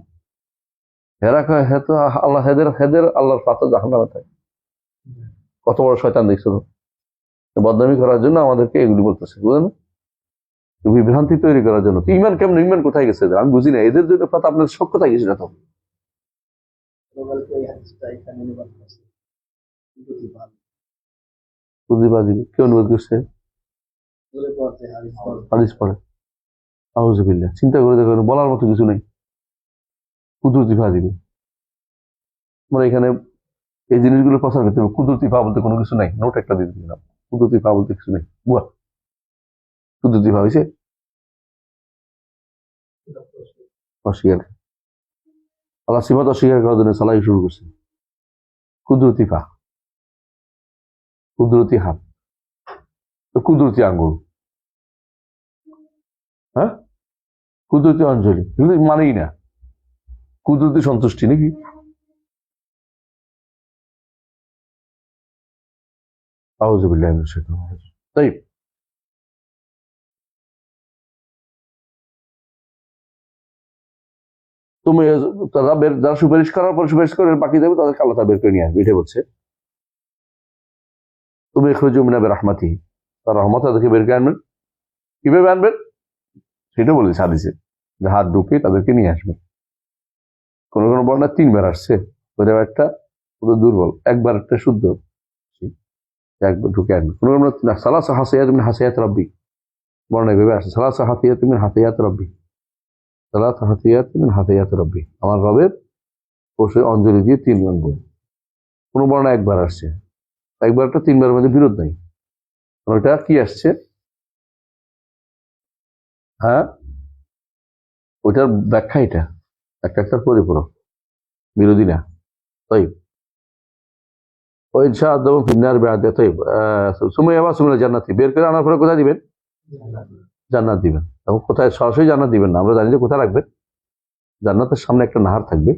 হেরা হে তো আল্লাহ হেদের আল্লাহর পাতা জাহান্নামে থাকে। কত বড় শয়তান দেখছো তো, বদনামি করার জন্য আমাদেরকে এগুলি বলতেছে, বুঝলেন, বিভ্রান্তি তৈরি করার জন্য। ইমান কেমন, ইমান কোথায় গেছে এদের? আমি বুঝি না, এদের জন্য কথা আপনার শখ কোথায় গেছে না তো। বুদ্ধিবাদী কে অনুবাদ করছে? হাদিস পড়ে, আউযুবিল্লাহ। চিন্তা করে দেখো, বলার মতো কিছু নেই, কুদরতি ফা দিবে। আমরা এখানে এই জিনিসগুলো প্রচার করতে হবে, কুদরতি ফা বলতে কোনো কিছু নাই, নোট একটা দিয়ে দিলাম, কুদরতি ফা বলতে কিছু নেই। বুয়া কুদরতি ফা হয়েছে অস্বীকার, আল্লাহ সিফাত অস্বীকার করার জন্য সালাই শুরু করছে। কুদরতি ফা, কুদরতি হাত, কুদরতি আঙ্গুল, হ্যাঁ কুদরতি অঞ্জলি, এগুলো মানেই না। কুদরতি সন্তুষ্টি নাকি? আউযুবিল্লাহি মিনাশ শাইতানির রাজিম। তাই তুমি তারা যারা সুপারিশ করার পর সুপারিশ করে বাকি যাবে, তাদেরকে আল্লাহ তাআলা বের করে নিয়ে আসবে, এটা বলছে। তুমি খুরুজু মিন রাহমাতিহি, তার রহমত তাদেরকে বের করে আনবেন। কিভাবে আনবেন সেটা বলেছে হাদিসে, যে হাত ঢুকে তাদেরকে নিয়ে আসবেন। কোন কোন বর্ণনা 3 বার আসছে, ওদের একটা দুর্বল, একবার একটা শুদ্ধ, একবার ঢুকে আনবেন। কোন কোন সালাসা হাসিয়াত মিন হাসিয়াত রাব্বি, বর্ণনা এভাবে আসছে, সালাসা হাসিয়াত মিন হাসিয়াত রাব্বি, সালাসা হাসিয়াত মিন হাসিয়াত রাব্বি, আমার রবের কোষে অঞ্জলি দিয়ে 3 আনবো। কোন বর্ণনা একবার আসছে, একবারটা 3 বারের মধ্যে বিরোধ নাই। ওটা কি আসছে, হ্যাঁ ওইটার ব্যাখ্যা এটা, একটার পরিপূরক, বিরোধী না। তাই ওই শাহাদাতুম ফিন্নার বিআদা, তাই সুমাইয়া সুমাইয়া জান্নাতি বের করে আনার পরে কোথায় দিবেন? জান্নাত দিবেন। এবং কোথায়? সরাসরি জান্নাত দিবেন না, আমরা জানি যে কোথায় রাখবেন। জান্নাতের সামনে একটা নাহার থাকবে,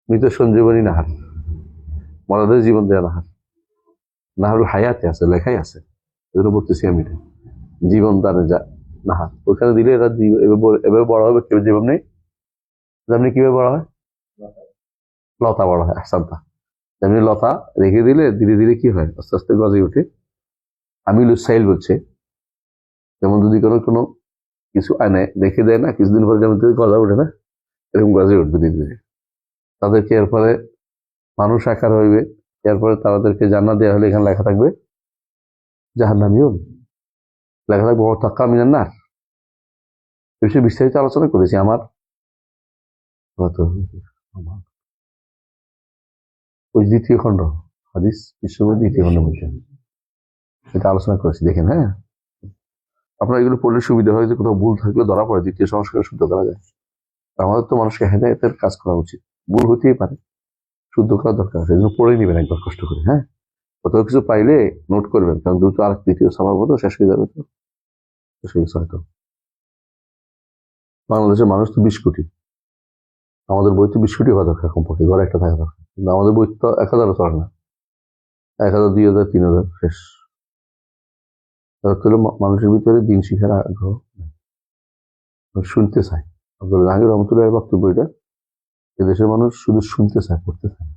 মৃত সঞ্জীবনী নাহার, মরাদের জীবন দেওয়া নাহার, নাহারুল হায়াতে আছে, লেখাই আছে, এগুলো বলতেছি আমি, এটা জীবন দানের নাহার। ওইখানে দিলে এরা এভাবে বড় হবে, কেউ জীবন নেই, যেমনি কিভাবে বড় হয়, লতা বড় হয়, আহসানতা, যেমনি লতা রেখে দিলে ধীরে ধীরে কি হয়, আস্তে আস্তে গজে ওঠে। আমিলুস সাইল বলছে, যেমন যদি কোনো কিছু আনে রেখে দেয় না, কিছুদিন পরে যেমন গজা ওঠে না, এরকম গজে উঠবে ধীরে ধীরে। তাদেরকে এরপরে মানুষ আকার হইবে, এরপরে তাদেরকে জান্নাত দেওয়া হলে এখানে লেখা থাকবে জাহান্নামীয়ুন, লেখা থাকবে ওয়াতাকা মিনান নার। বিষয়ে বিস্তারিত আলোচনা করেছি আমার ওই 2য় খণ্ড, হাদিস বিশ্ববিদ্যালয় 2য় খণ্ড বলছেন, এটা আলোচনা করেছি, দেখেন। হ্যাঁ, আপনার এগুলো পড়লে সুবিধা হয়, যে কোথাও ভুল থাকলে ধরা পড়ে, 2য় সংস্কার শুদ্ধ করা যায়। আমাদের তো মানুষকে হেদায়েতের কাজ করা উচিত, ভুল হতেই পারে, শুদ্ধ করা দরকার আছে, এগুলো পড়ে নেবেন একবার কষ্ট করে। হ্যাঁ, কোথাও কিছু পাইলে নোট করবেন, কারণ দ্রুত আর 2য় সমার মতো শেষ হয়ে যাবে, তো শেষ হয়ে গেছে হয়তো। বাংলাদেশের মানুষ তো 20 কোটি, আমাদের বই তো 20 কোটি হওয়া দরকার, কমপক্ষে ঘরে একটা থাকা দরকার, কিন্তু আমাদের বই তো 1000-ও চলে না, 1000, 2000, 3000 শেষ। মানুষের ভিতরে দিন শিখার আগ্রহ শুনতে চায়। আব্দুল জাহাঙ্গীর রহমতুল্লাহ বক্তব্য এটা, এদেশের মানুষ শুধু শুনতে চায়, পড়তে চায়।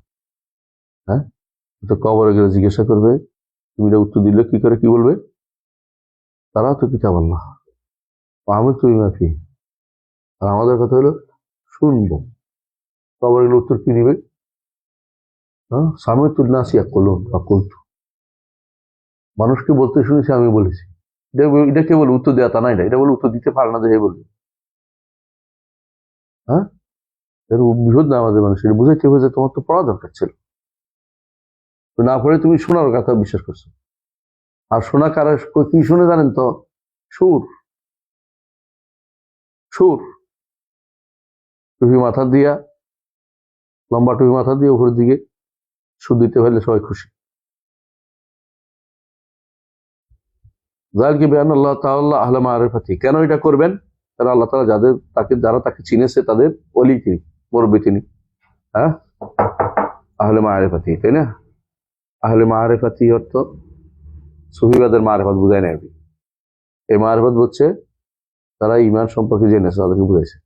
হ্যাঁ, তো কবরে গেলে জিজ্ঞাসা করবে, তুমি এটা উত্তর দিলে কি করে, কি বলবে? তারা তো কিতাব আল্লাহ, আমি তুই মাফি। আর আমাদের কথা হলো শুনবো, কবরে গেলে উত্তর কি দিবে? হ্যাঁ, সামিতুল নাসি ইয়াকুলুন ফাকুলতু, মানুষকে বলতে শুনেছি, আমি বলেছি। এটা কে বলে উত্তর দেওয়া তা না, এটা বলে উত্তর দিতে পারে না যে হে বলবে। হ্যাঁ, এর বৃহৎ না আমাদের মানুষ, এটা বুঝাইতে হবে যে তোমার তো পড়া দরকার ছিল, তো না পড়ে তুমি শোনার কথা বিশ্বাস করছো। আর শোনা কারা কি শুনে জানেন তো? সুর, সুর। টুপি মাথা দিয়া, লম্বা টুপি মাথা দিয়ে উপরের দিকে সুর দিতে পারলে সবাই খুশি। জালকে বেয়ান আল্লাহ তাআলা আহলে মারিফাতি, কেন এটা করবেন? কারণ আল্লাহ তাআলা যারা তাকে চিনেছে তাদের ওলি তিনি, মুরব্বি তিনি। হ্যাঁ, আহলে মারিফাতি, তাই না? আহলে মারিফাতি অর্থ সুফিবাদের মারিফাত বুঝায় না। এই মারিফাত হচ্ছে তারা ঈমান সম্পর্কে জেনেছে, তাদেরকে বুঝাইছে।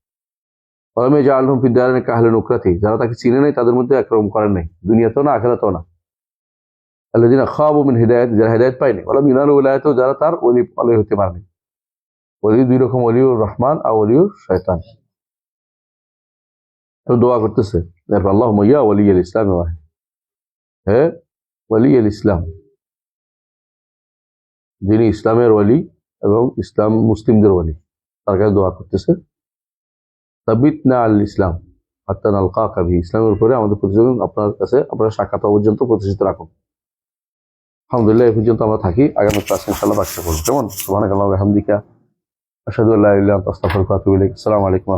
ওয়ালাম ইয়াজআলহুম ফিদ দারাইনি কাআহলি নুকরাতি, যারা তাকে চিনে নাই তাদের মধ্যে একরকম করেন নাই, দুনিয়াতেও না আখিরাতেও না। আল্লাযিনা খাবু মিন হিদায়াত, যারা হেদায়েত পায়নি। ওয়ালাম ইনালু উলায়াত, যারা তার ওলি হতে পারেনি। ওলি দুই রকম, ওলিউর রহমান আর ওলিউর শয়তান। তো দোয়া করতেছে, আল্লাহুম্মা ইয়া ওলিয়াল ইসলাম ওয়াহিদ, হে ওলিয়াল ইসলাম, যিনি ইসলামের ওলি এবং ইসলাম মুসলিমদের ওলি, তার কাছে দোয়া করতেছে। সাবিতনা আল ইসলাম হাত্তা নালকাকা বিহি, ইসলামের উপরে আমাদের প্রতিযোগিতা আপনার কাছে আপনার সাক্ষাৎ পর্যন্ত প্রতিষ্ঠিত রাখুন। আলহামদুলিল্লাহ, এই পর্যন্ত আমরা থাকি। আগামী ক্লাসে ইনশাআল্লাহ বাকিটা করব। কেমন? সুবহানাকাল্লাহি ওয়া বিহামদিকা, আশহাদু আল্লা ইলাহা ইল্লা আনতা, আস্তাগফিরুকা ওয়া আতুবু ইলাইক। আসসালামু আলাইকুম।